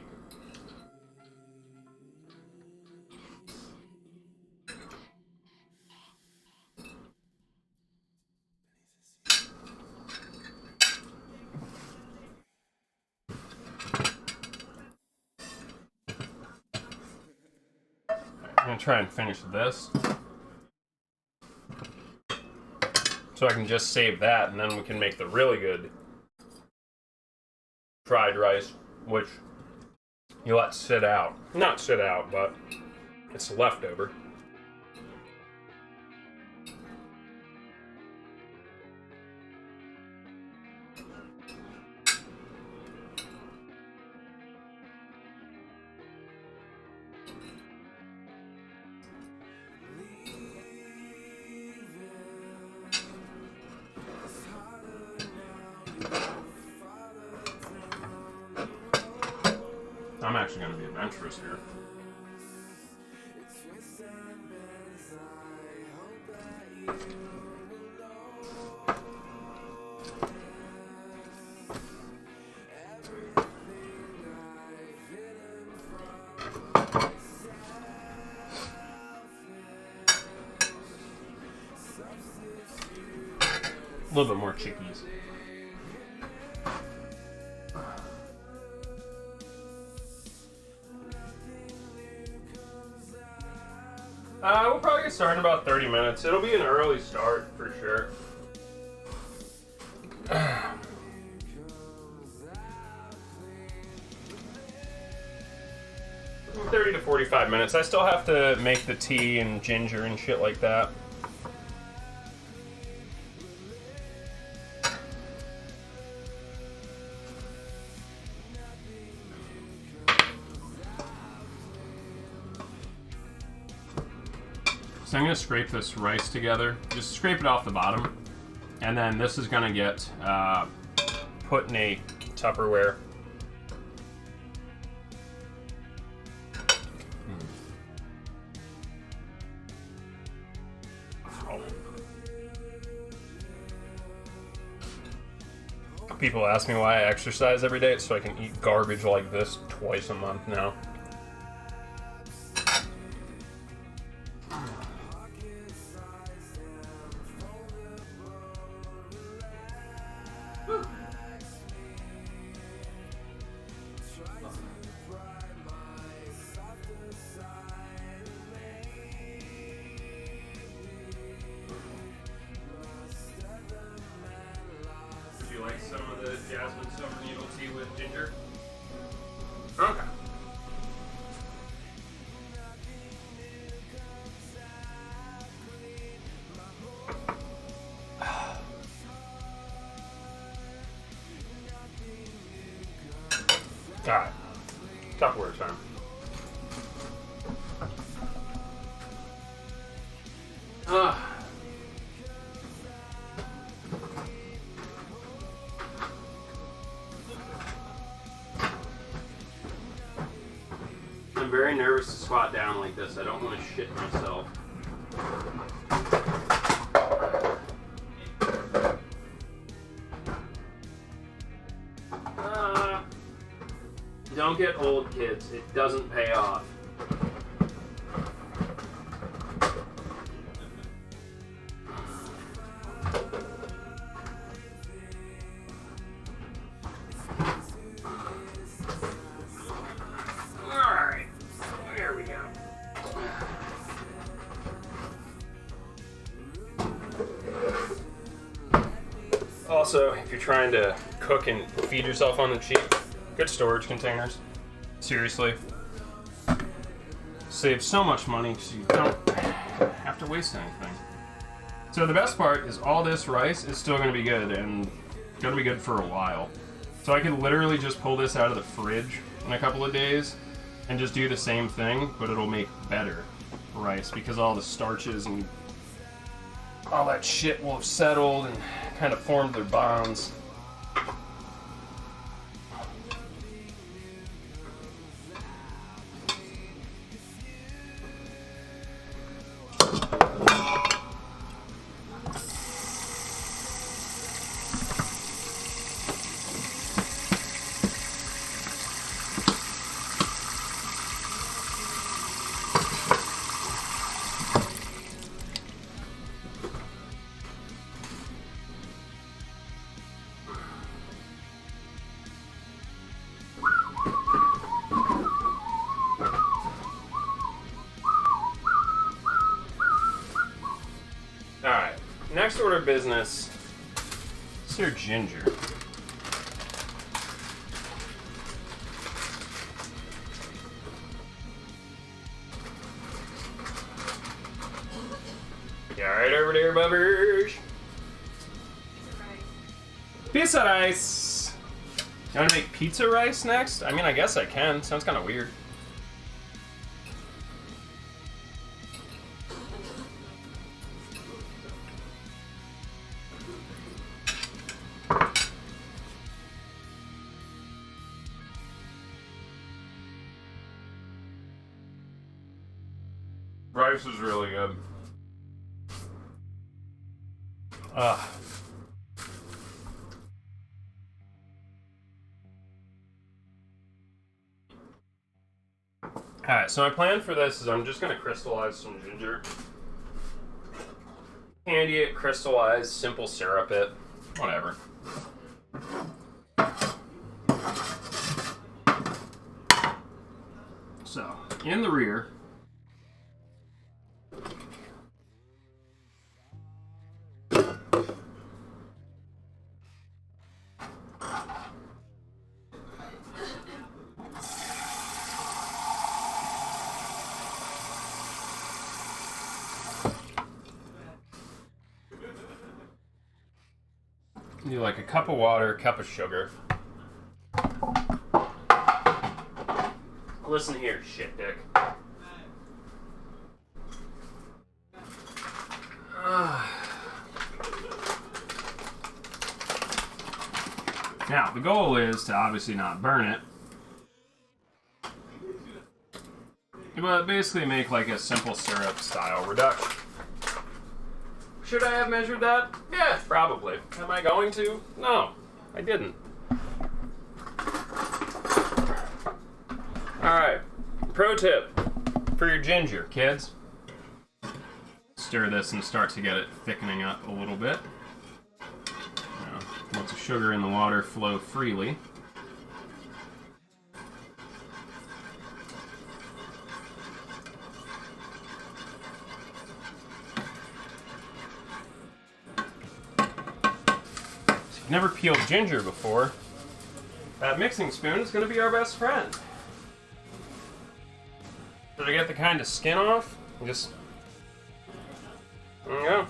I'm gonna try and finish this. So I can just save that, and then we can make the really good fried rice, which you let sit out. Not sit out, but it's leftover. I'm actually going to be adventurous here. A little bit more chickies. We'll probably get started in about 30 minutes. It'll be an early start for sure. 30 to 45 minutes. I still have to make the tea and ginger and shit like that. So I'm going to scrape this rice together. Just scrape it off the bottom. And then this is going to get put in a Tupperware. Oh. People ask me why I exercise every day. It's so I can eat garbage like this twice a month now. Like some of the Jasmine silver needle tea with ginger? Okay. Alright. Tupperware time. I'm very nervous to squat down like this. I don't want to shit myself. Don't get old, kids. It doesn't pay off. Also, if you're trying to cook and feed yourself on the cheap, good storage containers. Seriously. Save so much money because you don't have to waste anything. So the best part is all this rice is still going to be good and going to be good for a while. So I could literally just pull this out of the fridge in a couple of days and just do the same thing, but it'll make better rice because all the starches and all that shit will have settled and kind of formed their bonds. first order of business is your ginger. You alright over there, bubbers? Pizza rice! You wanna make pizza rice next? I mean, I guess I can. Sounds kinda weird. Rice is really good. Alright, so my plan for this is I'm just going to crystallize some ginger. Candy it, crystallize, simple syrup it, whatever. So, in the rear, do like a cup of water, a cup of sugar. Listen here, shit dick. Now, the goal is to obviously not burn it, but basically make like a simple syrup style reduction. Should I have measured that? Yeah, probably. Am I going to? No, I didn't. Alright, pro tip for your ginger, kids. Stir this and start to get it thickening up a little bit. Now, let the sugar in the water flow freely. Never peeled ginger before, that mixing spoon is going to be our best friend. Did I get the kind of skin off? Just... there you go.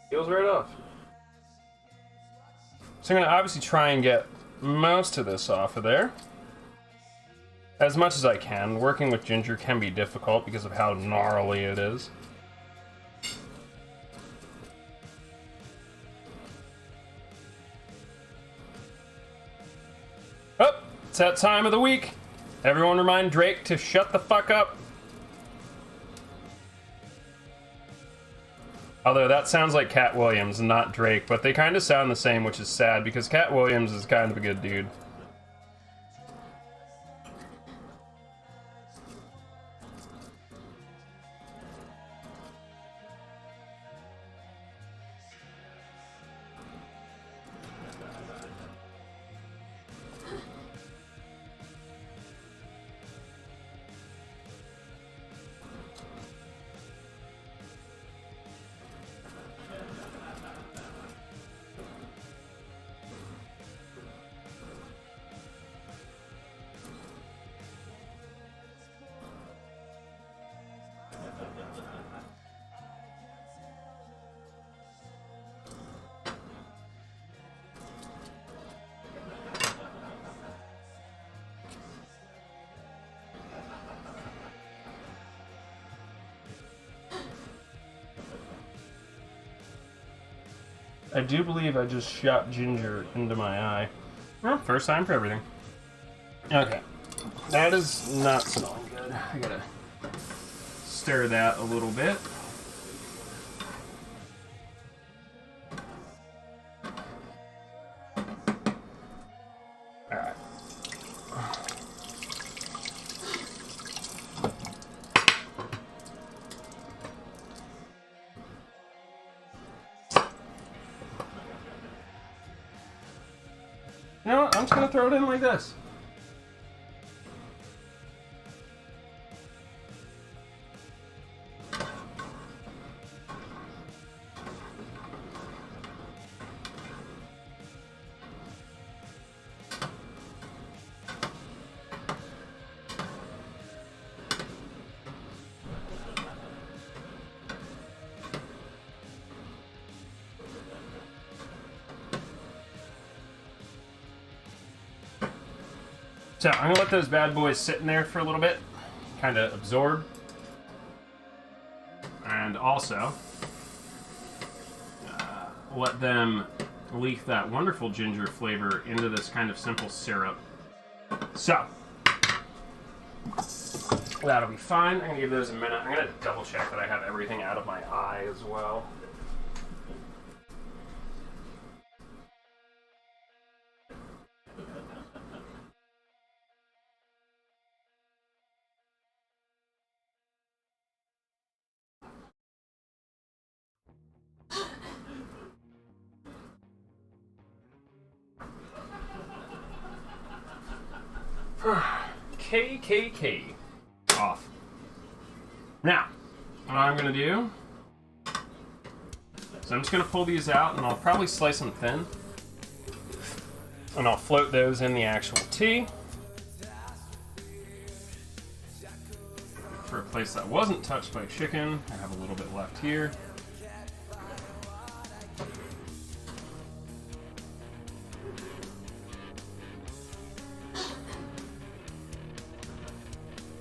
Peels right off. So I'm going to obviously try and get most of this off of there. As much as I can. Working with ginger can be difficult because of how gnarly it is. Oh, it's that time of the week. Everyone remind Drake to shut the fuck up. Although that sounds like Cat Williams, not Drake, but they kind of sound the same, which is sad because Cat Williams is kind of a good dude. I do believe I just shot ginger into my eye. Well, first time for everything. Okay. That is not smelling good. I gotta stir that a little bit. Alright. You know what? I'm just gonna throw it in like this. So I'm gonna let those bad boys sit in there for a little bit, kind of absorb. And also, let them leak that wonderful ginger flavor into this kind of simple syrup. So, that'll be fine. I'm gonna give those a minute. I'm gonna double check that I have everything out of my eye as well. KKK off. Now, what I'm gonna do is I'm just gonna pull these out and I'll probably slice them thin. And I'll float those in the actual tea. For a place that wasn't touched by chicken, I have a little bit left here.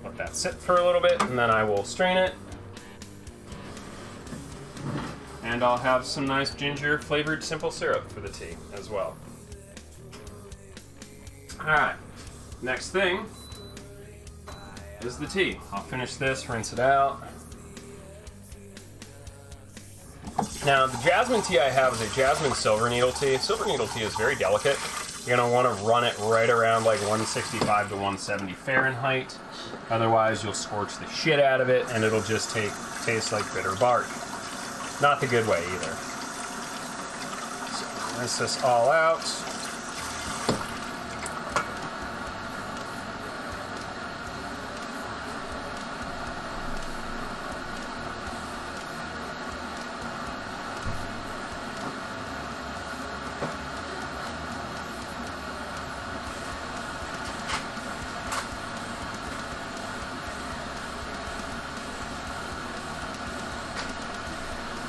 Let that sit for a little bit, and then I will strain it. And I'll have some nice ginger flavored simple syrup for the tea as well. Alright, next thing is the tea. I'll finish this, rinse it out. Now, the jasmine tea I have is a jasmine silver needle tea. Silver needle tea is very delicate. You're gonna wanna run it right around like 165 to 170 Fahrenheit. Otherwise, you'll scorch the shit out of it and it'll just taste like bitter bark. Not the good way either. So, rinse this all out.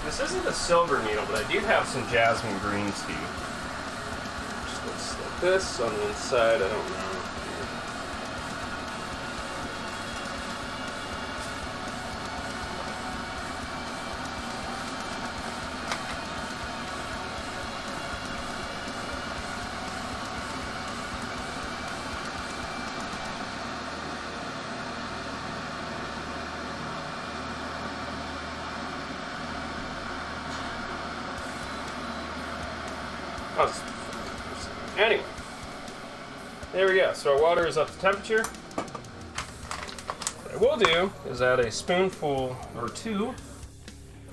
This isn't a silver needle, but I do have some jasmine green tea. Just looks like this on the inside, I don't know. Anyway, there we go. So our water is up to temperature. What I will do is add a spoonful or two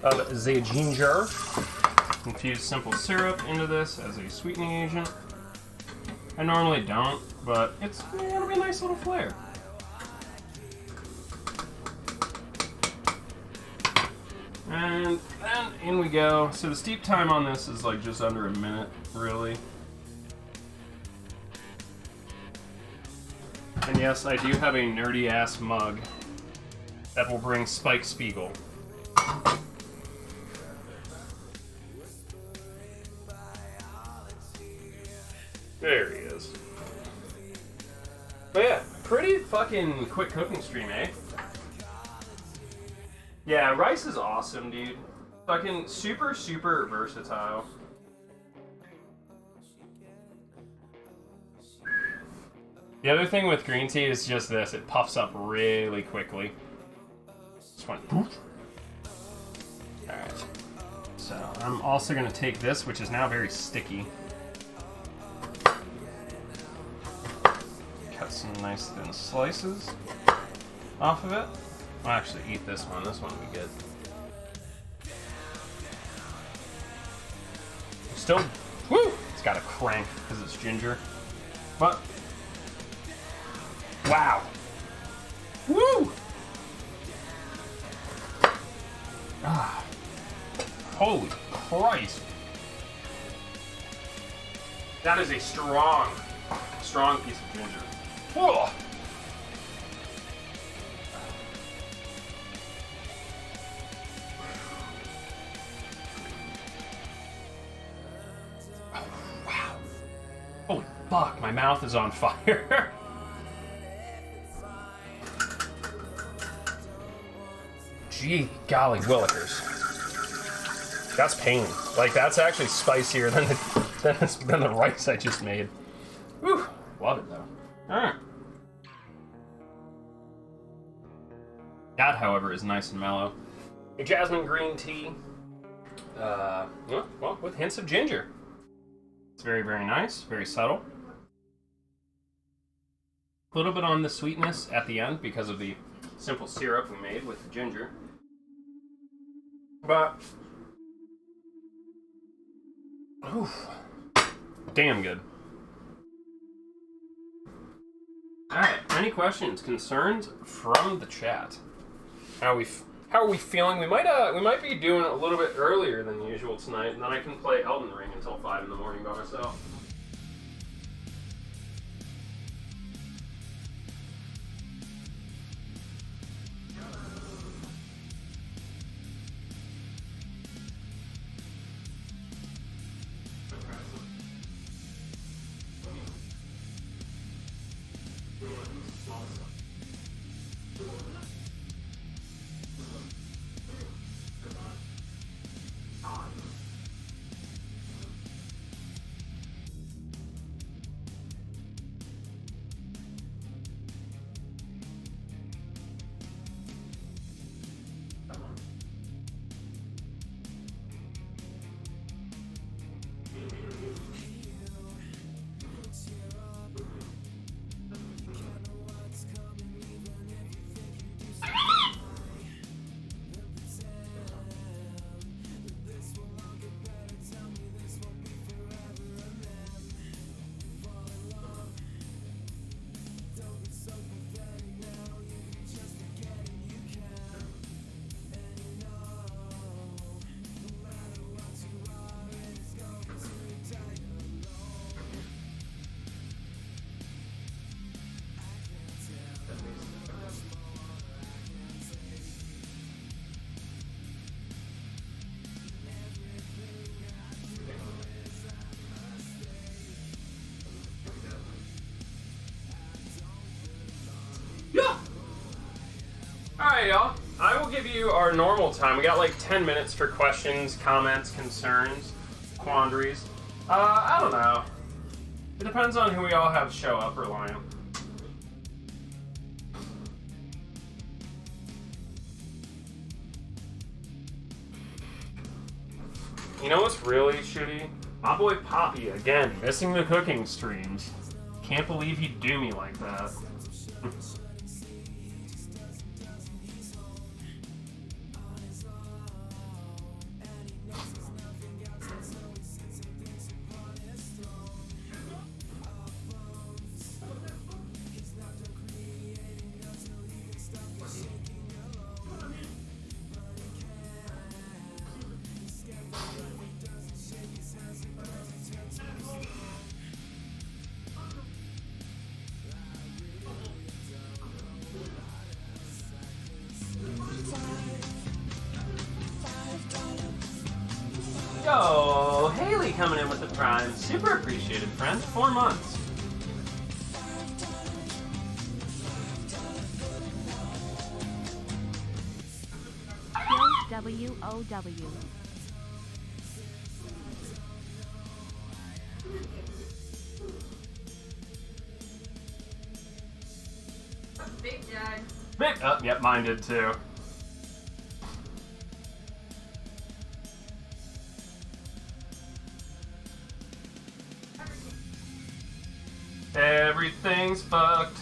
of the ginger infused simple syrup into this as a sweetening agent. I normally don't, but it'll be a nice little flair. And then in we go. So the steep time on this is like just under a minute, really. And yes, I do have a nerdy ass mug that will bring Spike Spiegel. There he is. But yeah, pretty fucking quick cooking stream, eh? Yeah, rice is awesome, dude. Fucking super, super versatile. The other thing with green tea is just this. It puffs up really quickly. Just went poof. Alright. So, I'm also going to take this, which is now very sticky. Cut some nice thin slices off of it. I'll actually eat this one. This one will be good. Still, woo! It's got a crank because it's ginger. But, wow! Woo! Ah. Holy Christ! That is a strong, strong piece of ginger. Whoa! Holy fuck, my mouth is on fire. Gee, golly willikers. That's pain. Like, that's actually spicier than the rice I just made. Whew. Love it, though. Alright. That, however, is nice and mellow. A jasmine green tea. Well, with hints of ginger. It's very, very nice. Very subtle. A little bit on the sweetness at the end because of the simple syrup we made with the ginger. But, oof, damn good. Alright, any questions, concerns from the chat? How are we feeling? We might be doing it a little bit earlier than usual tonight, and then I can play Elden Ring until 5 in the morning by myself. Alright, y'all. I will give you our normal time. We got like 10 minutes for questions, comments, concerns, quandaries. I don't know. It depends on who we all have show up or line up. You know what's really shitty? My boy Poppy, again, missing the cooking streams. Can't believe he'd do me like that. Yo, Haley coming in with the prime. Super appreciated, friend. 4 months. W-O-W. Big Dad. Big. Oh, yep, mine did too. Everything's fucked.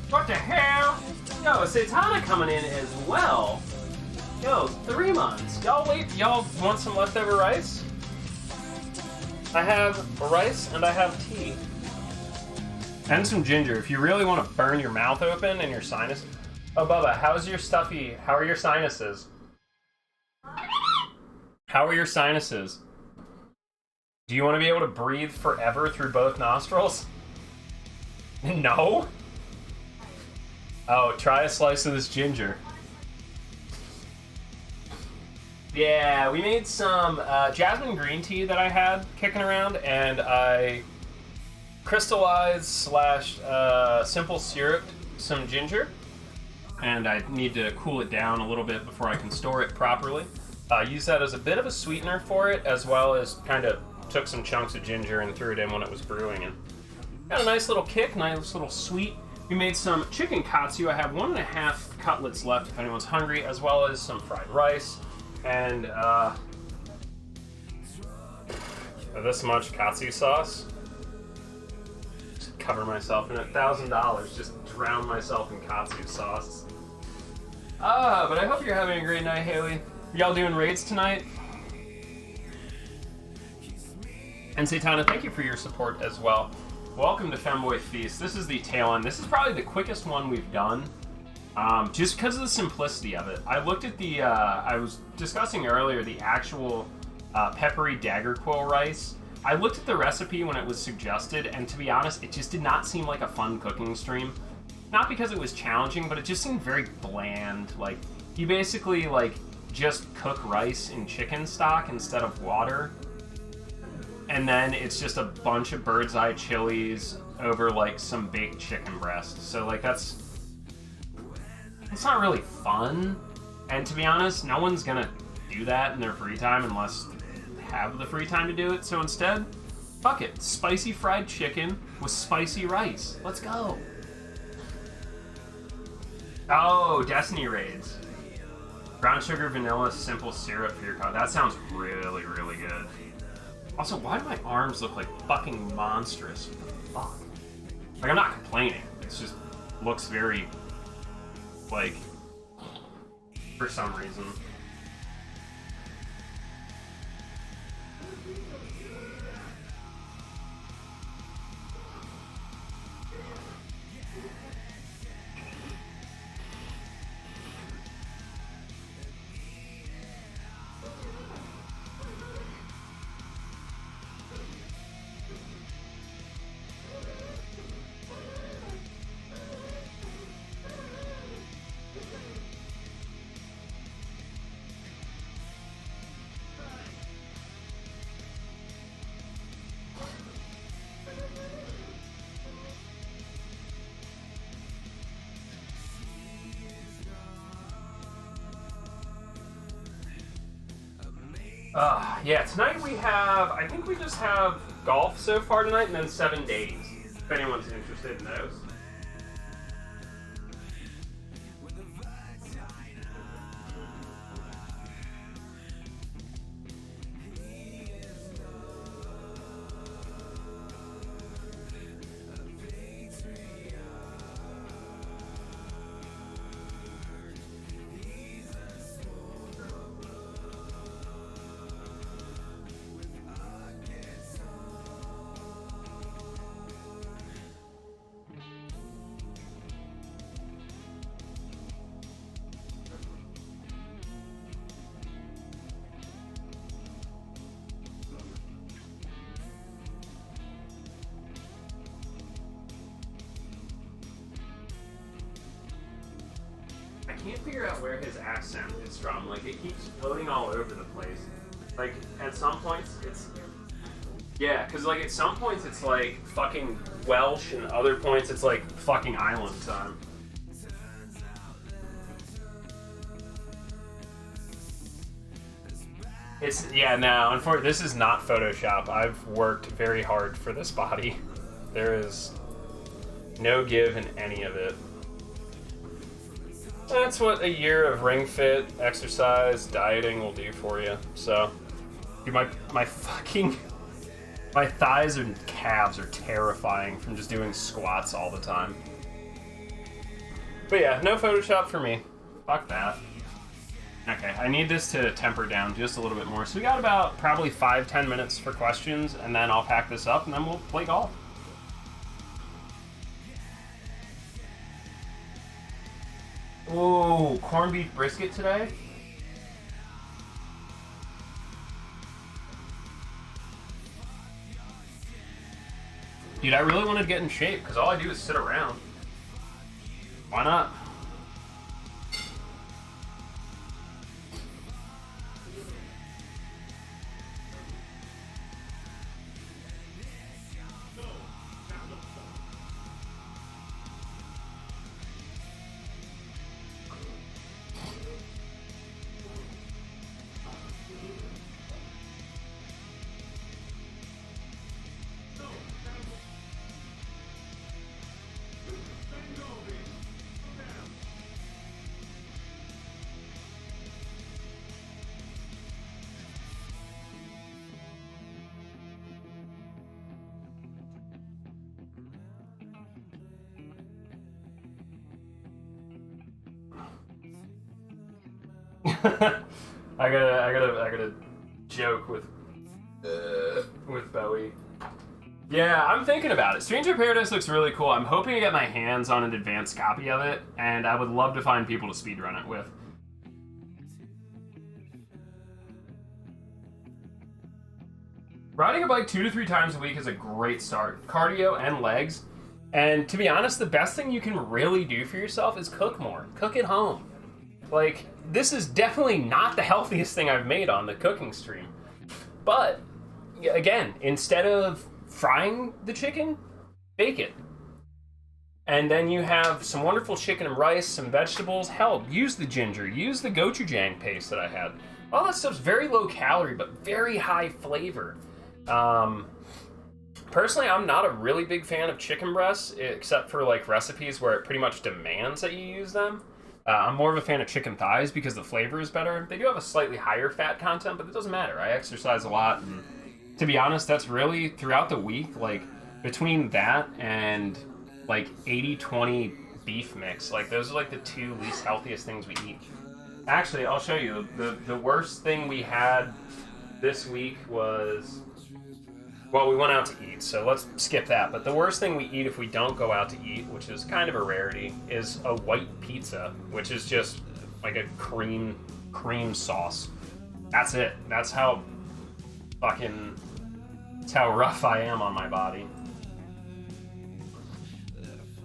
What the hell? Yo, Satana coming in as well. Yo, 3 months. Y'all want some leftover rice? I have rice and I have tea. And some ginger if you really want to burn your mouth open and your sinus. Oh, Bubba, how are your sinuses? How are your sinuses? Do you want to be able to breathe forever through both nostrils? No? Oh, try a slice of this ginger. Yeah, we made some jasmine green tea that I had kicking around, and I crystallized slash simple syrup some ginger, and I need to cool it down a little bit before I can store it properly. Use that as a bit of a sweetener for it, as well as kind of took some chunks of ginger and threw it in when it was brewing, and got a nice little kick, nice little sweet. We made some chicken katsu. I have 1.5 cutlets left if anyone's hungry, as well as some fried rice, and this much katsu sauce. Just cover myself in it. $1,000, just drown myself in katsu sauce. But I hope you're having a great night, Haley. Y'all doing raids tonight? And Satana, thank you for your support as well. Welcome to FEMBOY Feast. This is the tail end. This is probably the quickest one we've done, just because of the simplicity of it. I looked at the, I was discussing earlier, the actual Peppery Daggerquill Rice. I looked at the recipe when it was suggested, and to be honest, it just did not seem like a fun cooking stream. Not because it was challenging, but it just seemed very bland. Like, you basically, like, just cook rice in chicken stock instead of water. And then it's just a bunch of bird's eye chilies over like some baked chicken breast. So like it's not really fun. And to be honest, no one's gonna do that in their free time unless they have the free time to do it. So instead, fuck it. Spicy fried chicken with spicy rice. Let's go. Oh, Destiny raids. Brown sugar, vanilla, simple syrup for your coffee. That sounds really, really good. Also, why do my arms look like fucking monstrous? What the fuck? Like, I'm not complaining. It just looks very, like, for some reason. Yeah, tonight we have, I think we just have golf so far tonight, and then 7 days, if anyone's interested in those. I can't figure out where his accent is from. Like, it keeps floating all over the place. Like, at some points, it's... Yeah, because, like, at some points it's, like, fucking Welsh, and other points it's, like, fucking island time. It's... Yeah, no, unfortunately, this is not Photoshop. I've worked very hard for this body. There is no give in any of it. That's what a year of Ring Fit, exercise, dieting will do for you. So, dude, my thighs and calves are terrifying from just doing squats all the time. But yeah, no Photoshop for me. Fuck that. Okay, I need this to temper down just a little bit more. So we got about probably 5-10 minutes for questions, and then I'll pack this up, and then we'll play golf. Ooh, corned beef brisket today? Dude, I really wanted to get in shape, because all I do is sit around. Why not? I gotta joke with Bowie. Yeah, I'm thinking about it. Stranger Paradise looks really cool. I'm hoping to get my hands on an advanced copy of it, and I would love to find people to speedrun it with. Riding a bike 2 to 3 times a week is a great start. Cardio and legs. And to be honest, the best thing you can really do for yourself is cook more. Cook at home. Like, this is definitely not the healthiest thing I've made on the cooking stream. But, again, instead of frying the chicken, bake it. And then you have some wonderful chicken and rice, some vegetables. Hell, use the ginger, use the gochujang paste that I had. All that stuff's very low calorie, but very high flavor. Personally, I'm not a really big fan of chicken breasts, except for like recipes where it pretty much demands that you use them. I'm more of a fan of chicken thighs because the flavor is better. They do have a slightly higher fat content, but it doesn't matter. I exercise a lot, and to be honest, that's really throughout the week, like between that and like 80-20 beef mix, like those are like the 2 least healthiest things we eat. Actually, I'll show you. The worst thing we had this week was, well, we went out to eat, so let's skip that. But the worst thing we eat if we don't go out to eat, which is kind of a rarity, is a white pizza, which is just like a cream sauce. That's it. That's how rough I am on my body.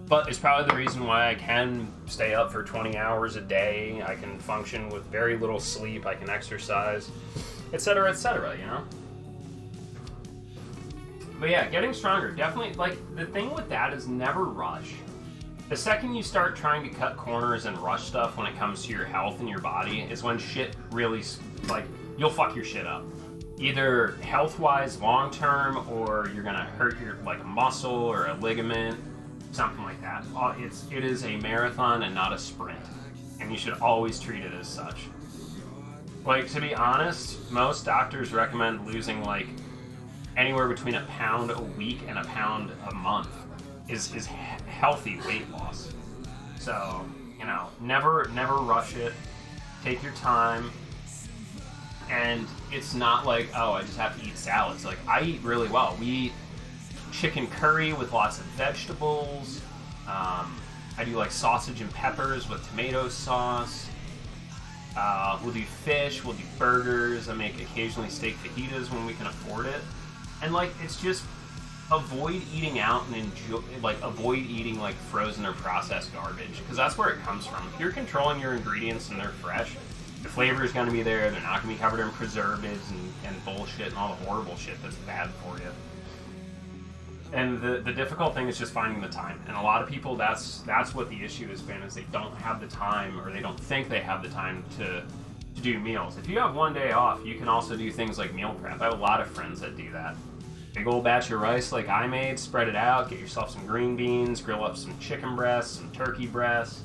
But it's probably the reason why I can stay up for 20 hours a day. I can function with very little sleep. I can exercise, etc., you know? But yeah, getting stronger, definitely, like, the thing with that is never rush. The second you start trying to cut corners and rush stuff when it comes to your health and your body is when shit really, like, you'll fuck your shit up. Either health-wise long-term, or you're gonna hurt your, like, a muscle or a ligament, something like that. It is a marathon and not a sprint, and you should always treat it as such. Like, to be honest, most doctors recommend losing, like, anywhere between a pound a week and a pound a month is healthy weight loss. So, you know, never rush it. Take your time. And it's not like, oh, I just have to eat salads. Like, I eat really well. We eat chicken curry with lots of vegetables. I do like sausage and peppers with tomato sauce. We'll do fish, we'll do burgers. I make occasionally steak fajitas when we can afford it. And like, it's just avoid eating out and avoid eating like frozen or processed garbage, because that's where it comes from. If you're controlling your ingredients and they're fresh, the flavor is going to be there. They're not going to be covered in preservatives and bullshit and all the horrible shit that's bad for you. And the difficult thing is just finding the time. And a lot of people, that's what the issue has been, is they don't have the time, or they don't think they have the time to do meals. If you have one day off, you can also do things like meal prep. I have a lot of friends that do that. Big old batch of rice like I made, spread it out, get yourself some green beans, grill up some chicken breasts, some turkey breasts.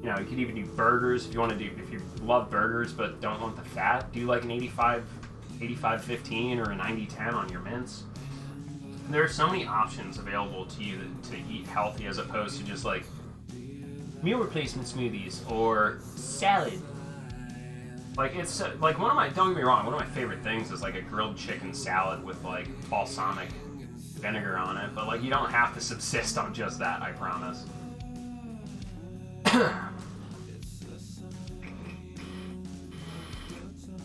You know, you could even do burgers if you want to do, if you love burgers but don't want the fat, do like an 85-15 or a 90-10 on your mince. There are so many options available to you to eat healthy, as opposed to just like meal replacement smoothies or salad. Like, it's like don't get me wrong, one of my favorite things is like a grilled chicken salad with like balsamic vinegar on it, but like, you don't have to subsist on just that, I promise.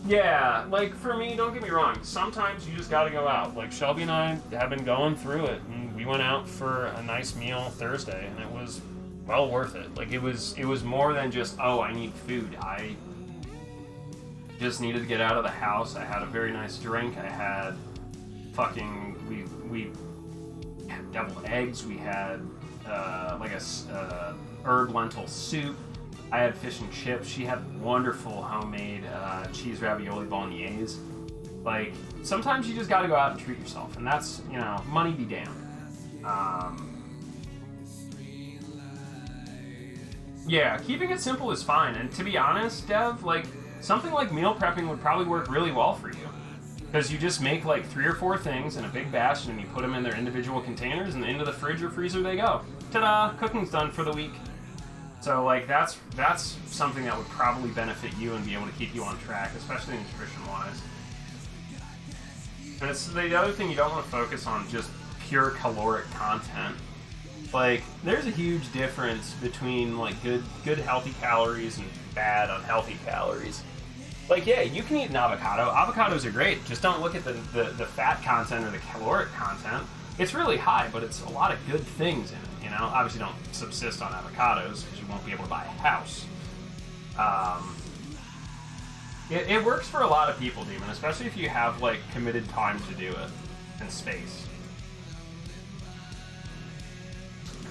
Yeah, like, for me, don't get me wrong, sometimes you just gotta go out. Like, Shelby and I have been going through it, and we went out for a nice meal Thursday, and it was well worth it. Like, it was more than just, oh, I need food. I just needed to get out of the house. I had a very nice drink. I had we had deviled eggs. We had like a herb lentil soup. I had fish and chips. She had wonderful homemade cheese ravioli bolognese. Like, sometimes you just gotta go out and treat yourself, and that's, you know, money be damned. Yeah, keeping it simple is fine, and to be honest, Dev, like, something like meal prepping would probably work really well for you. Because you just make like 3 or 4 things in a big batch, and then you put them in their individual containers, and into the fridge or freezer they go. Ta-da! Cooking's done for the week. So like that's something that would probably benefit you and be able to keep you on track, especially nutrition-wise. And it's the other thing, you don't want to focus on just pure caloric content. Like, there's a huge difference between like good healthy calories and bad unhealthy calories. Like, yeah, you can eat an avocado. Avocados are great. Just don't look at the fat content or the caloric content. It's really high, but it's a lot of good things in it, you know? Obviously don't subsist on avocados because you won't be able to buy a house. It works for a lot of people, Demon, especially if you have, like, committed time to do it and space.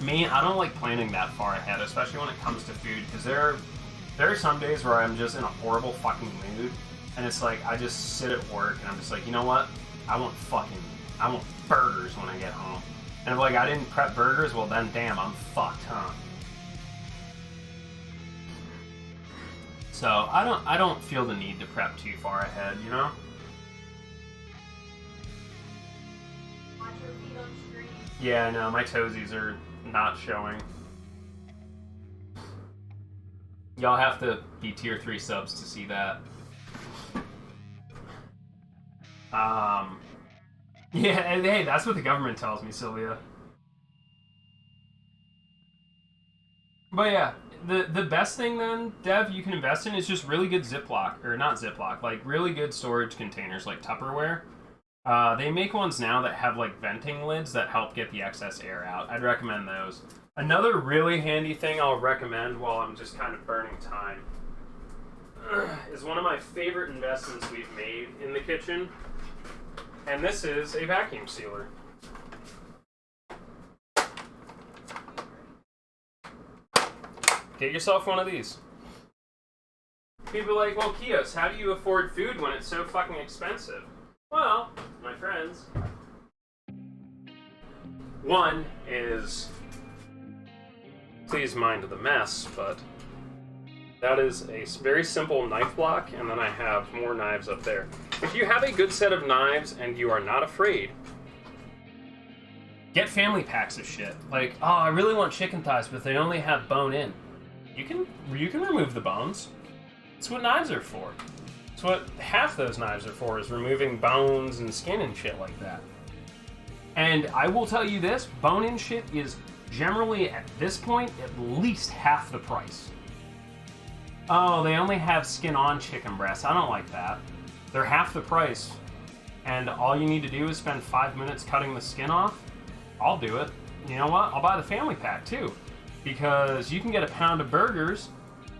Me, I don't like planning that far ahead, especially when it comes to food, because there are some days where I'm just in a horrible fucking mood, and it's like, I just sit at work, and I'm just like, you know what? I want burgers when I get home. And if, like, I didn't prep burgers, well then, damn, I'm fucked, huh? So, I don't feel the need to prep too far ahead, you know? Watch your feet on screen. Yeah, no, my toesies are not showing. Y'all have to be tier 3 subs to see that. Yeah, and hey, that's what the government tells me, Sylvia. But yeah, the best thing then, Dev, you can invest in is just really good Ziploc, or not Ziploc, like really good storage containers like Tupperware. They make ones now that have like venting lids that help get the excess air out. I'd recommend those. Another really handy thing I'll recommend while I'm just kind of burning time is one of my favorite investments we've made in the kitchen. And this is a vacuum sealer. Get yourself one of these. People are like, well, Kios, how do you afford food when it's so fucking expensive? Well, my friends, one is, please mind the mess, but that is a very simple knife block, and then I have more knives up there. If you have a good set of knives and you are not afraid, get family packs of shit. Like, oh, I really want chicken thighs, but they only have bone in. You can remove the bones. That's what knives are for. That's what half those knives are for, is removing bones and skin and shit like that. And I will tell you this, bone-in shit is generally, at this point, at least half the price. Oh, they only have skin-on chicken breasts. I don't like that. They're half the price, and all you need to do is spend 5 minutes cutting the skin off. I'll do it. You know what? I'll buy the family pack, too. Because you can get a pound of burgers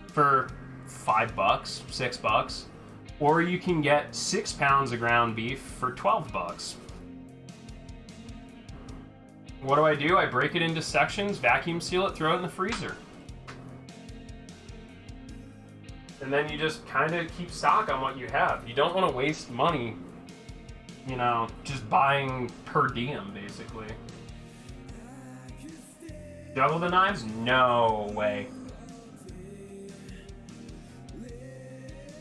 for $5, $6, or you can get 6 pounds of ground beef for $12. What do? I break it into sections, vacuum seal it, throw it in the freezer. And then you just kind of keep stock on what you have. You don't want to waste money, you know, just buying per diem, basically. Double the knives? No way.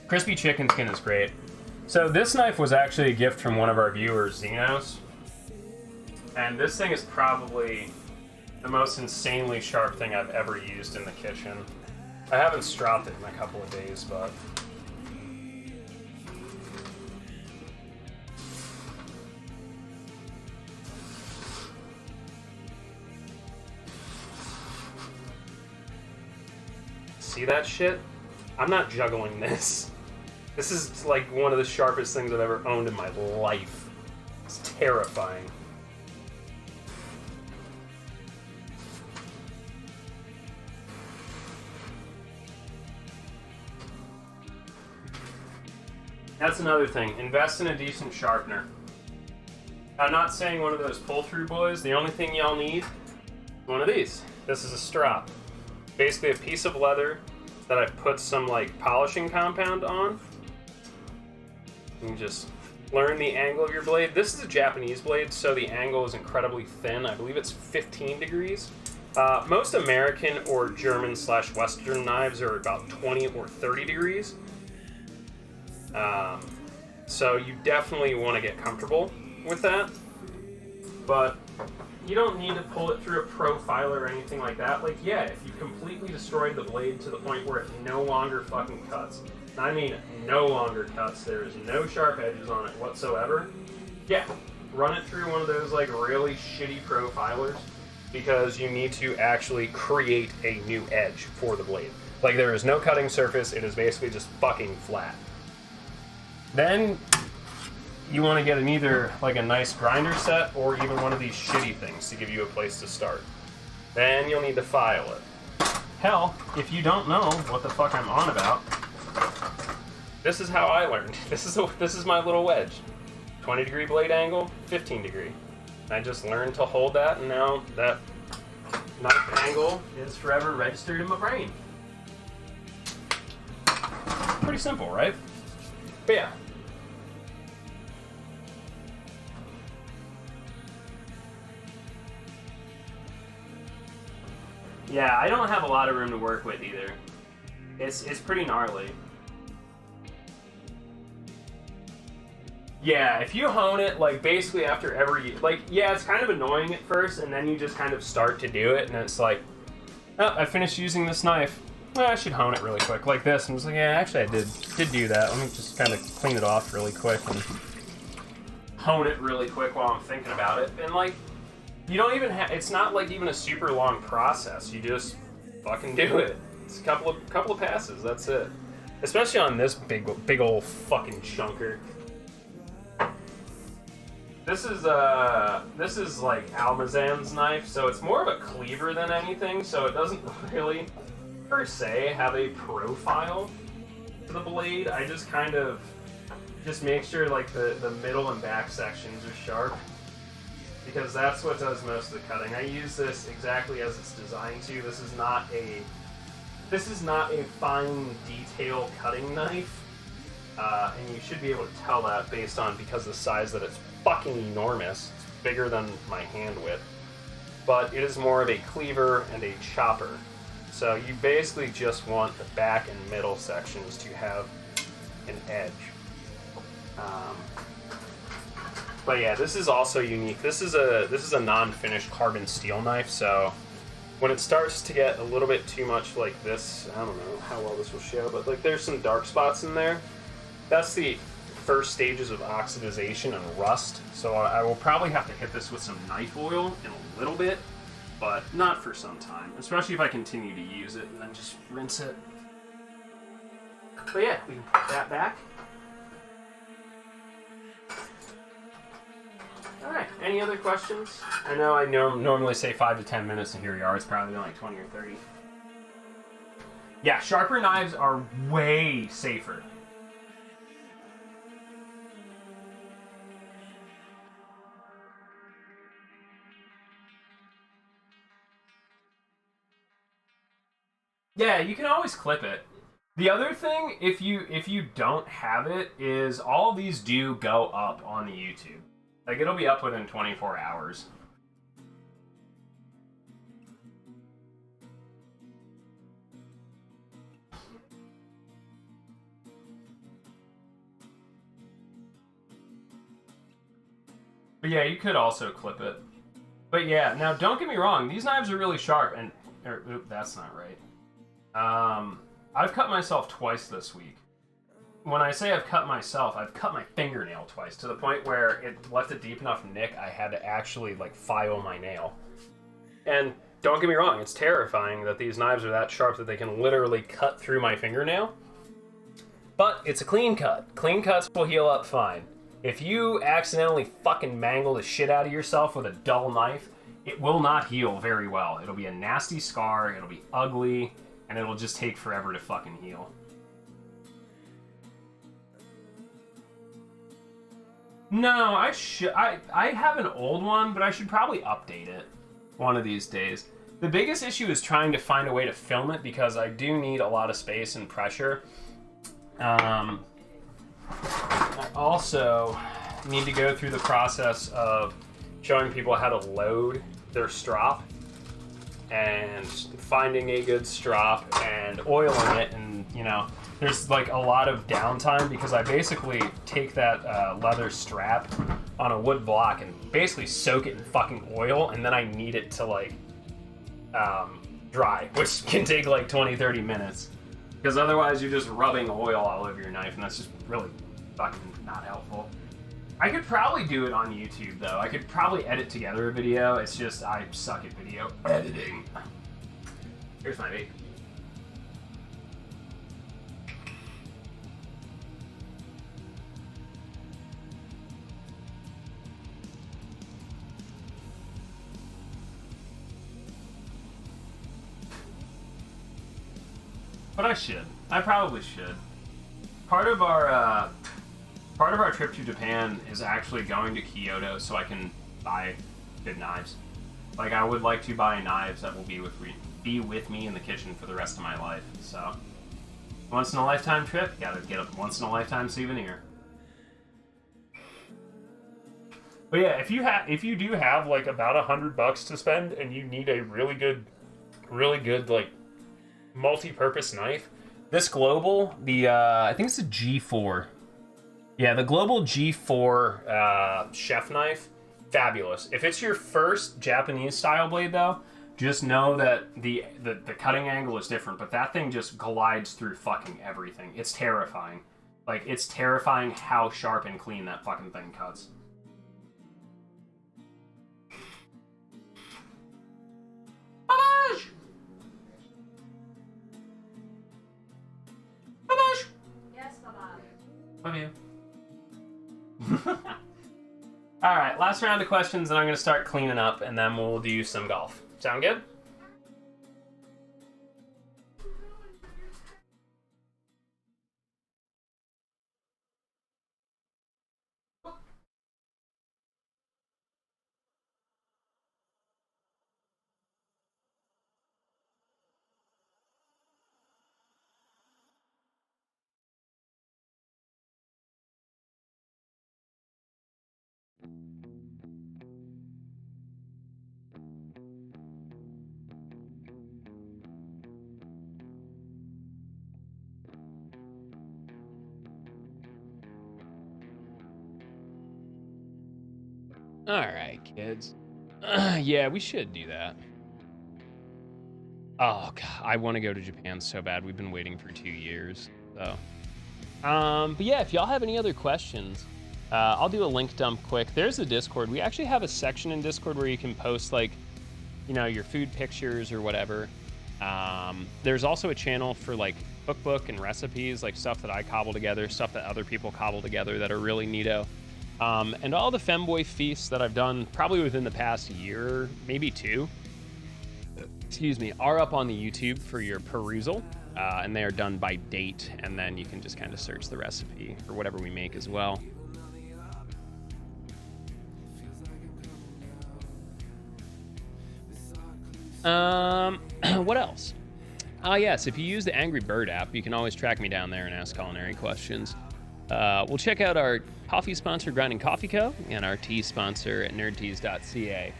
Crispy chicken skin is great. So this knife was actually a gift from one of our viewers, Xenos. And this thing is probably the most insanely sharp thing I've ever used in the kitchen. I haven't stropped it in a couple of days, but... See that shit? I'm not juggling this. This is like one of the sharpest things I've ever owned in my life. It's terrifying. That's another thing. Invest in a decent sharpener. I'm not saying one of those pull-through boys. The only thing y'all need is one of these. This is a strop. Basically a piece of leather that I've put some like polishing compound on. You can just learn the angle of your blade. This is a Japanese blade, so the angle is incredibly thin. I believe it's 15 degrees. Most American or German/Western knives are about 20 or 30 degrees. So you definitely want to get comfortable with that. But you don't need to pull it through a profiler or anything like that. Like, yeah, if you completely destroyed the blade to the point where it no longer fucking cuts, and I mean no longer cuts, there is no sharp edges on it whatsoever, yeah, run it through one of those like really shitty profilers, because you need to actually create a new edge for the blade. Like, there is no cutting surface, it is basically just fucking flat. Then you want to get an either like a nice grinder set or even one of these shitty things to give you a place to start. Then you'll need to file it. Hell, if you don't know what the fuck I'm on about, this is how I learned. This is my little wedge. 20-degree blade angle, 15-degree. I just learned to hold that, and now that knife angle is forever registered in my brain. Pretty simple, right? But yeah. Yeah, I don't have a lot of room to work with either. It's pretty gnarly. Yeah, if you hone it, like, basically after every, like, yeah, it's kind of annoying at first, and then you just kind of start to do it, and it's like, oh, I finished using this knife. Well, I should hone it really quick, like this. And I was like, yeah, actually I did do that. Let me just kind of clean it off really quick and hone it really quick while I'm thinking about it. And, like, you don't even have, it's not like even a super long process. You just fucking do it. It's a couple of passes, that's it. Especially on this big old fucking chunker. This is like Almazan's knife, so it's more of a cleaver than anything, so it doesn't really, per se, have a profile to the blade. I just kind of just make sure like the middle and back sections are sharp, because that's what does most of the cutting. I use this exactly as it's designed to. This is not a fine detail cutting knife, and you should be able to tell that based on, because of the size that it's fucking enormous. It's bigger than my hand width, but it is more of a cleaver and a chopper. So you basically just want the back and middle sections to have an edge. But yeah, this is also unique. This is a non-finished carbon steel knife, so when it starts to get a little bit too much like this, I don't know how well this will show, but like there's some dark spots in there. That's the first stages of oxidization and rust. So I will probably have to hit this with some knife oil in a little bit, but not for some time, especially if I continue to use it and then just rinse it. But yeah, we can put that back. Alright, any other questions? I know I normally say 5 to 10 minutes, and here we are, it's probably been like 20 or 30. Yeah, sharper knives are way safer. Yeah, you can always clip it. The other thing, if you don't have it, is all of these do go up on the YouTube. Like, it'll be up within 24 hours. But yeah, you could also clip it. But yeah, now don't get me wrong, these knives are really sharp, and that's not right. I've cut myself twice this week. When I say I've cut myself, I've cut my fingernail twice, to the point where it left a deep enough nick I had to actually like file my nail. And don't get me wrong, it's terrifying that these knives are that sharp that they can literally cut through my fingernail. But it's a clean cut. Clean cuts will heal up fine. If you accidentally fucking mangle the shit out of yourself with a dull knife, it will not heal very well. It'll be a nasty scar, it'll be ugly, and it'll just take forever to fucking heal. No, I have an old one, but I should probably update it one of these days. The biggest issue is trying to find a way to film it, because I do need a lot of space and pressure. I also need to go through the process of showing people how to load their strop, and finding a good strop and oiling it, and you know, there's like a lot of downtime, because I basically take that leather strap, on a wood block and basically soak it in fucking oil, and then I knead it to like dry, which can take like 20-30 minutes. Because otherwise you're just rubbing oil all over your knife, and that's just really fucking not helpful. I could probably do it on YouTube though. I could probably edit together a video. It's just I suck at video editing. Here's my vape. But I should. I probably should. Part of our trip to Japan is actually going to Kyoto so I can buy good knives. Like, I would like to buy knives that will be with me in the kitchen for the rest of my life. So, once in a lifetime trip, gotta get a once in a lifetime souvenir. But yeah, if you do have like about $100 to spend and you need a really good like multi-purpose knife, this Global, I think it's a G4. Yeah, the Global G4 chef knife, fabulous. If it's your first Japanese style blade though, just know that the cutting angle is different, but that thing just glides through fucking everything. It's terrifying. Like, it's terrifying how sharp and clean that fucking thing cuts. Yes, Baba. Love you. Alright, last round of questions, and I'm going to start cleaning up, and then we'll do some golf. Sound good? All right, kids. Yeah, we should do that. Oh, God, I want to go to Japan so bad. We've been waiting for 2 years. So, but yeah, if y'all have any other questions, I'll do a link dump quick. There's the Discord. We actually have a section in Discord where you can post, like, you know, your food pictures or whatever. There's also a channel for, like, cookbook and recipes, like stuff that I cobble together, stuff that other people cobble together that are really neato. And all the FEMBOY feasts that I've done probably within the past year, maybe 2, excuse me, are up on the YouTube for your perusal. And they are done by date, and then you can just kind of search the recipe or whatever we make as well. What else? Yes, if you use the Angry Bird app, you can always track me down there and ask culinary questions. We'll check out our coffee sponsor, Grinding Coffee Co., and our tea sponsor at nerdteas.ca.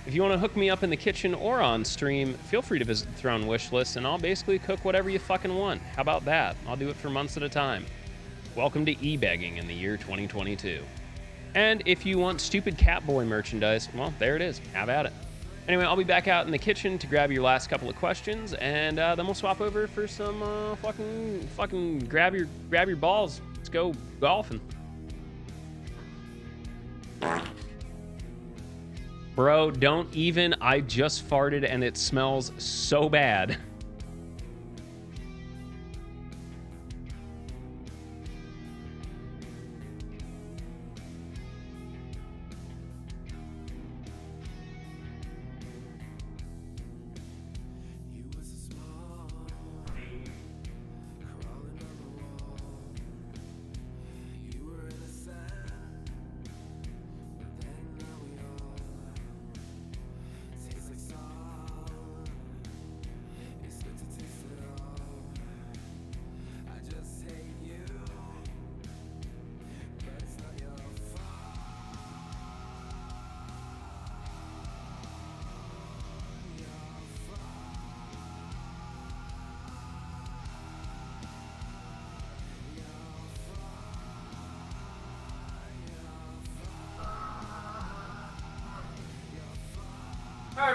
If you want to hook me up in the kitchen or on stream, feel free to visit the Throne wish list, and I'll basically cook whatever you fucking want. How about that? I'll do it for months at a time. Welcome to e-begging in the year 2022. And if you want stupid Catboy merchandise, well, there it is. Have at it. Anyway, I'll be back out in the kitchen to grab your last couple of questions, and then we'll swap over for some fucking grab your balls. Let's go golfing. Bro, don't even. I just farted and it smells so bad.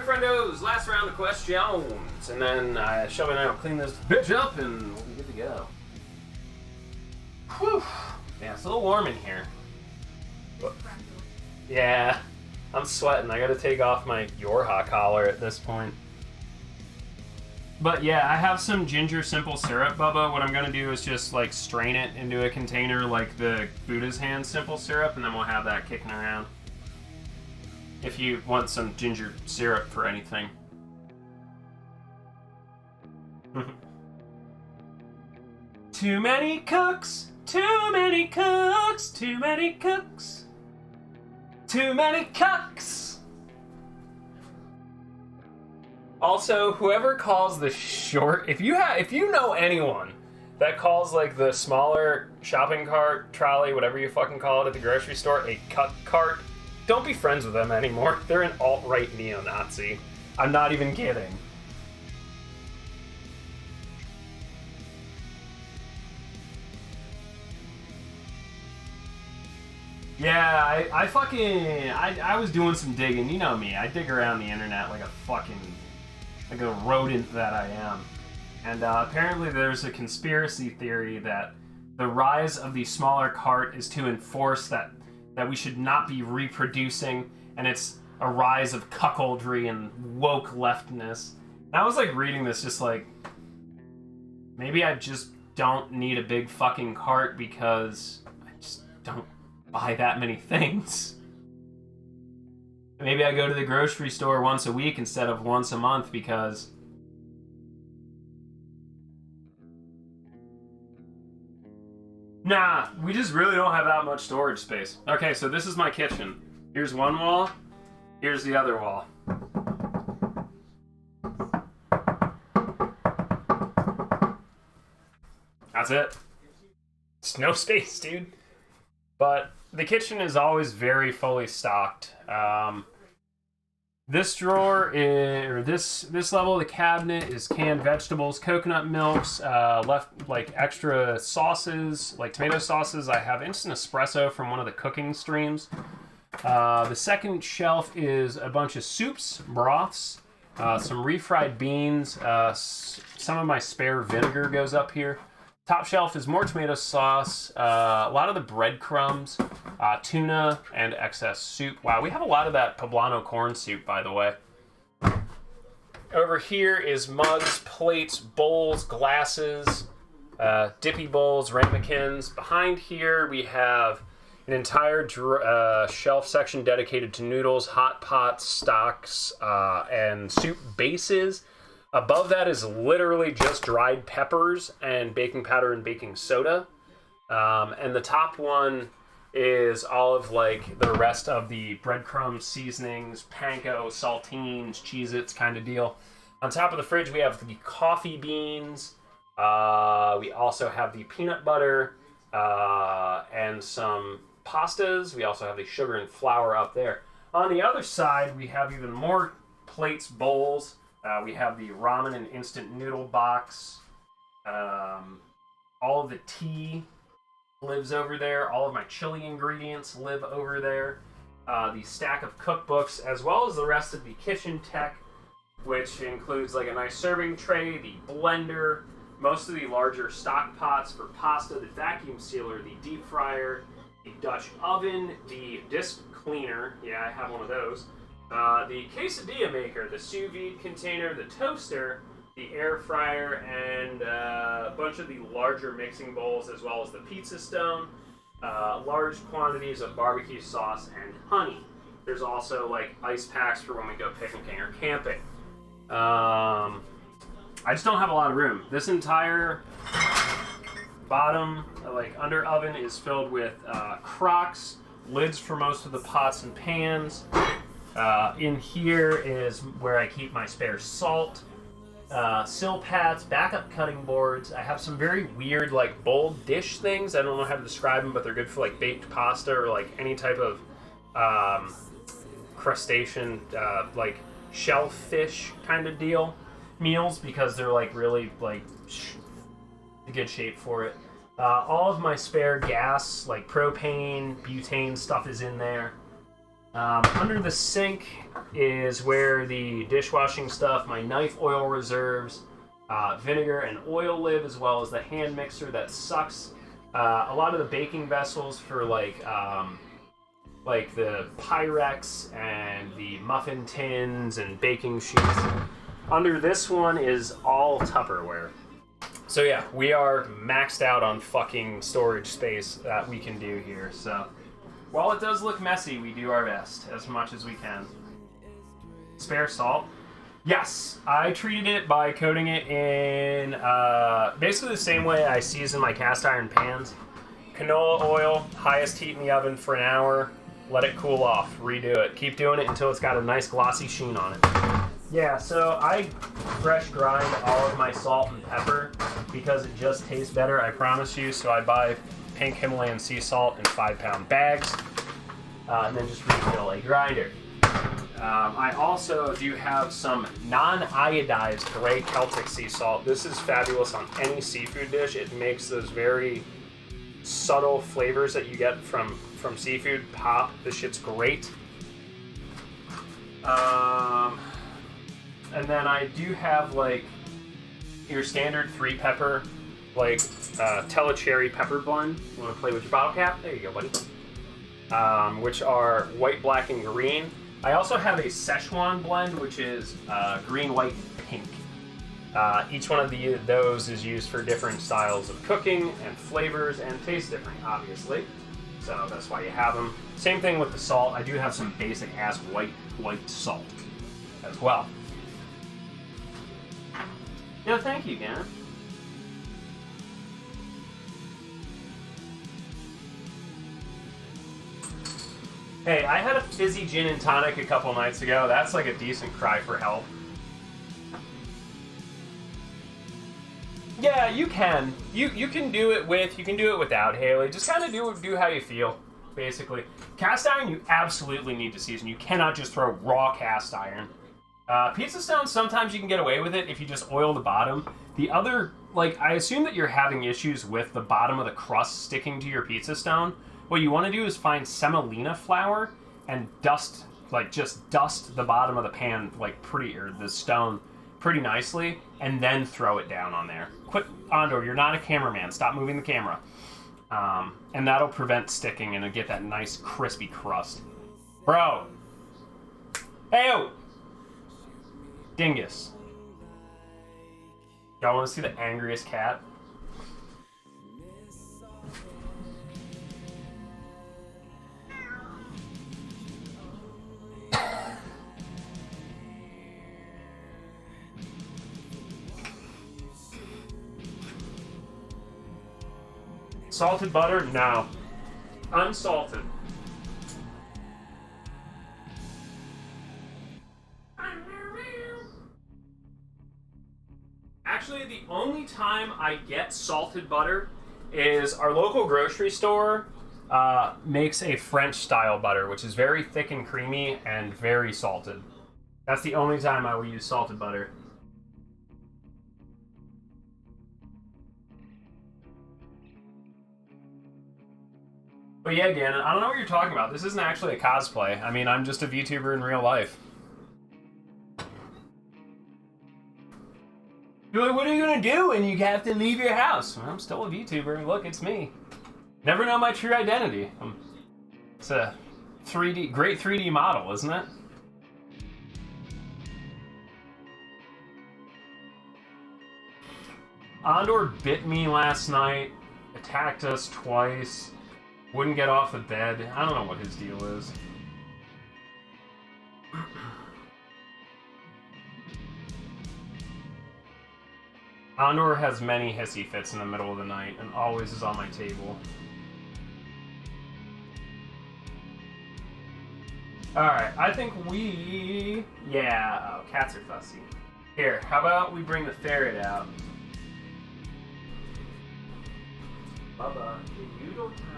friendos, last round of questions. And then Shelby and I will clean this bitch up and we'll be good to go. Whew. Yeah, it's a little warm in here. Yeah, I'm sweating. I gotta take off my Yorha collar at this point. But yeah, I have some ginger simple syrup, Bubba. What I'm gonna do is just like strain it into a container like the Buddha's Hand simple syrup, and then we'll have that kicking around. If you want some ginger syrup for anything. Too many cooks, too many cooks, too many cooks, too many cooks. Also, whoever calls the short, if you know anyone that calls like the smaller shopping cart, trolley, whatever you fucking call it at the grocery store, a cuck cart, don't be friends with them anymore. They're an alt-right neo-Nazi. I'm not even kidding. Yeah, I was doing some digging. You know me, I dig around the internet like a rodent that I am. And apparently there's a conspiracy theory that the rise of the smaller cart is to enforce that we should not be reproducing, and it's a rise of cuckoldry and woke leftness. And I was like reading this just like, maybe I just don't need a big fucking cart because I just don't buy that many things. Maybe I go to the grocery store once a week instead of once a month because nah, we just really don't have that much storage space. Okay, so this is my kitchen. Here's one wall, here's the other wall. That's it. It's no space, dude. But the kitchen is always very fully stocked. This drawer or this level of the cabinet is canned vegetables, coconut milks, left like extra sauces, like tomato sauces. I have instant espresso from one of the cooking streams. The second shelf is a bunch of soups, broths, some refried beans. Some of my spare vinegar goes up here. Top shelf is more tomato sauce, a lot of the breadcrumbs, tuna, and excess soup. Wow, we have a lot of that poblano corn soup, by the way. Over here is mugs, plates, bowls, glasses, dippy bowls, ramekins. Behind here we have an entire shelf section dedicated to noodles, hot pots, stocks, and soup bases. Above that is literally just dried peppers and baking powder and baking soda. And the top one is all of like the rest of the breadcrumbs, seasonings, panko, saltines, Cheez-Its kind of deal. On top of the fridge we have the coffee beans. We also have the peanut butter and some pastas. We also have the sugar and flour up there. On the other side we have even more plates, bowls. We have the ramen and instant noodle box. All of the tea lives over there. All of my chili ingredients live over there. The stack of cookbooks, as well as the rest of the kitchen tech, which includes like a nice serving tray, the blender, most of the larger stock pots for pasta, the vacuum sealer, the deep fryer, the Dutch oven, the disc cleaner. Yeah, I have one of those. The quesadilla maker, the sous vide container, the toaster, the air fryer, and a bunch of the larger mixing bowls, as well as the pizza stone, large quantities of barbecue sauce, and honey. There's also like ice packs for when we go picnicking or camping. I just don't have a lot of room. This entire bottom, like under oven, is filled with crocks, lids for most of the pots and pans. In here is where I keep my spare salt, sill pads, backup cutting boards. I have some very weird, like, bowl dish things. I don't know how to describe them, but they're good for, like, baked pasta or, like, any type of crustacean, like, shellfish kind of deal meals, because they're, like, really, like, good shape for it. All of my spare gas, like propane, butane stuff is in there. Under the sink is where the dishwashing stuff, my knife oil reserves, vinegar and oil live, as well as the hand mixer that sucks. A lot of the baking vessels for like the Pyrex and the muffin tins and baking sheets. Under this one is all Tupperware. So yeah, we are maxed out on fucking storage space that we can do here. So while it does look messy, we do our best as much as we can. Spare salt. Yes, I treated it by coating it in basically the same way I season my cast iron pans. Canola oil, highest heat in the oven for an hour, let it cool off, redo it. Keep doing it until it's got a nice glossy sheen on it. Yeah, so I fresh grind all of my salt and pepper because it just tastes better, I promise you. So I buy pink Himalayan sea salt in 5-pound bags and then just refill a grinder. I also do have some non-iodized gray Celtic sea salt. This is fabulous on any seafood dish. It makes those very subtle flavors that you get from seafood pop. This shit's great. And then I do have like your standard 3-pepper, like Telecherry pepper blend. You want to play with your bottle cap? There you go, buddy. Which are white, black, and green. I also have a Szechuan blend, which is green, white, and pink. Each one of those is used for different styles of cooking and flavors and taste different, obviously. So that's why you have them. Same thing with the salt. I do have some basic ass white salt as well. Yeah, thank you, Gannon. Hey, I had a fizzy gin and tonic a couple nights ago. That's like a decent cry for help. Yeah, you can. You can do it with, you can do it without, Haley. Just kind of do how you feel, basically. Cast iron, you absolutely need to season. You cannot just throw raw cast iron. Pizza stone, sometimes you can get away with it if you just oil the bottom. The other, like, I assume that you're having issues with the bottom of the crust sticking to your pizza stone. What you want to do is find semolina flour and dust, like, just dust the bottom of the pan, like, or the stone pretty nicely, and then throw it down on there. Quit, Andor, you're not a cameraman. Stop moving the camera. And that'll prevent sticking and get that nice crispy crust. Bro! Hey-o! Dingus. Y'all want to see the angriest cat? Salted butter? No. Unsalted. Actually, the only time I get salted butter is our local grocery store makes a French-style butter, which is very thick and creamy and very salted. That's the only time I will use salted butter. But yeah, Gannon, I don't know what you're talking about. This isn't actually a cosplay. I mean, I'm just a VTuber in real life. You're like, what are you gonna do when you have to leave your house? Well, I'm still a VTuber. Look, it's me. Never know my true identity. It's a great 3D model, isn't it? Andor bit me last night, attacked us twice, wouldn't get off the bed. I don't know what his deal is. Andor has many hissy fits in the middle of the night and always is on my table. Alright, I think yeah, cats are fussy. Here, how about we bring the ferret out? Bubba, you don't time.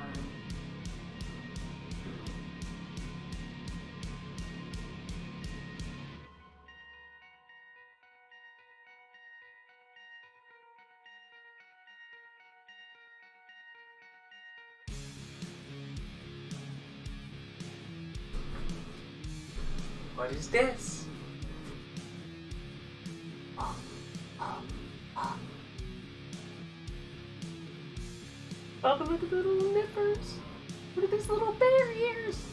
What is this? Oh, look at the little nippers. Look at these little bear ears.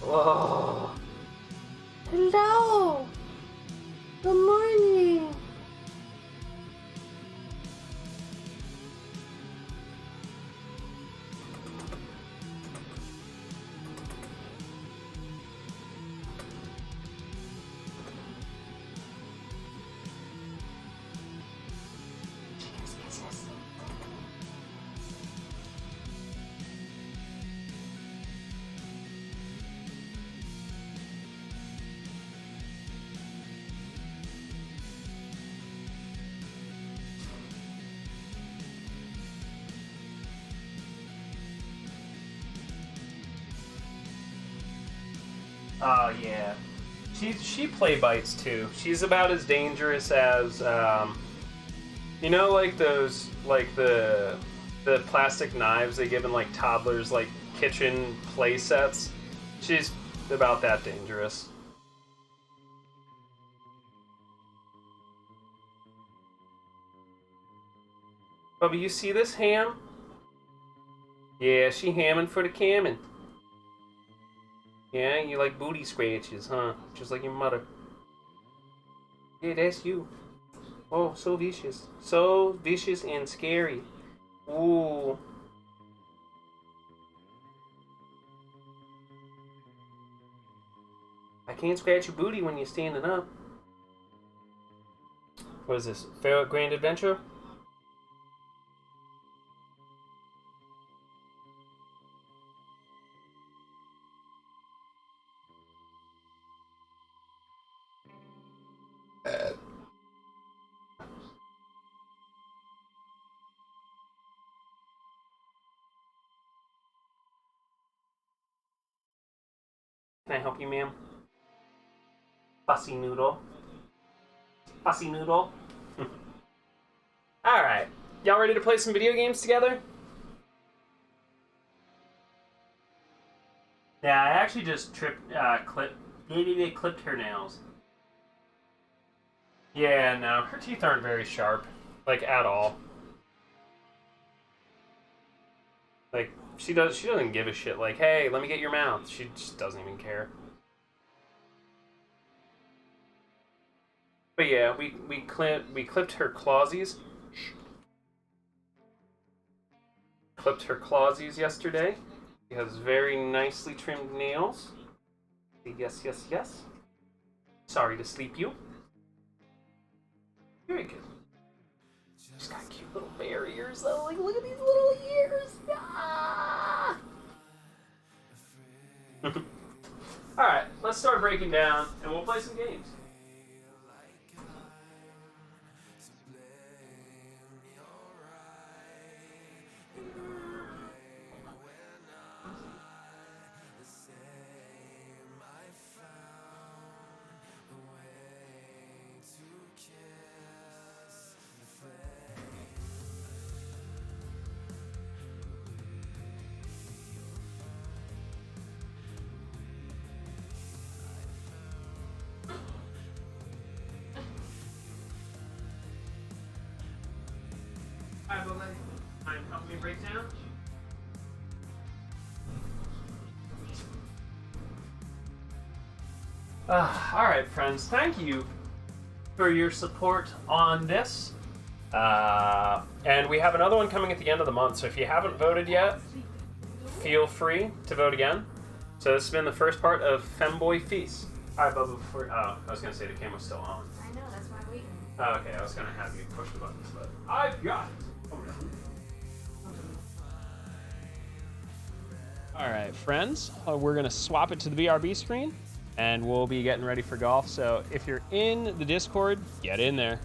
Whoa. Hello. Good morning. Oh yeah, she play bites too. She's about as dangerous as you know, like those, like the plastic knives they give in like toddlers like kitchen play sets. She's about that dangerous. Bubba, you see this ham? Yeah, she hamming for the camming. Yeah, you like booty scratches, huh? Just like your mother. Yeah, that's you. Oh, so vicious. So vicious and scary. Ooh. I can't scratch your booty when you're standing up. What is this? Fair Grand Adventure? Can I help you, ma'am? Fussy noodle. Fussy noodle. Alright. Y'all ready to play some video games together? Yeah, I actually just clipped her nails. Yeah, no, her teeth aren't very sharp. Like, at all. Like, she doesn't give a shit. Like, hey, let me get your mouth. She just doesn't even care. But yeah, we clipped her clawsies. Clipped her clawsies yesterday. She has very nicely trimmed nails. Yes, yes, yes. Sorry to sleep you. Very good. She's got cute little bear ears though. Like, look at these little ears. Ah! Alright, let's start breaking down and we'll play some games. Alright, but time help me break down. Alright, friends, thank you for your support on this. And we have another one coming at the end of the month, so if you haven't voted yet, feel free to vote again. So this has been the first part of FEMBOY FEASTS. Alright, Bubba, before... I was going to say the camera's still on. I know, that's why we... Okay, I was going to have you push the buttons, but I've got it. All right, friends, we're gonna swap it to the BRB screen and we'll be getting ready for golf. So if you're in the Discord, get in there.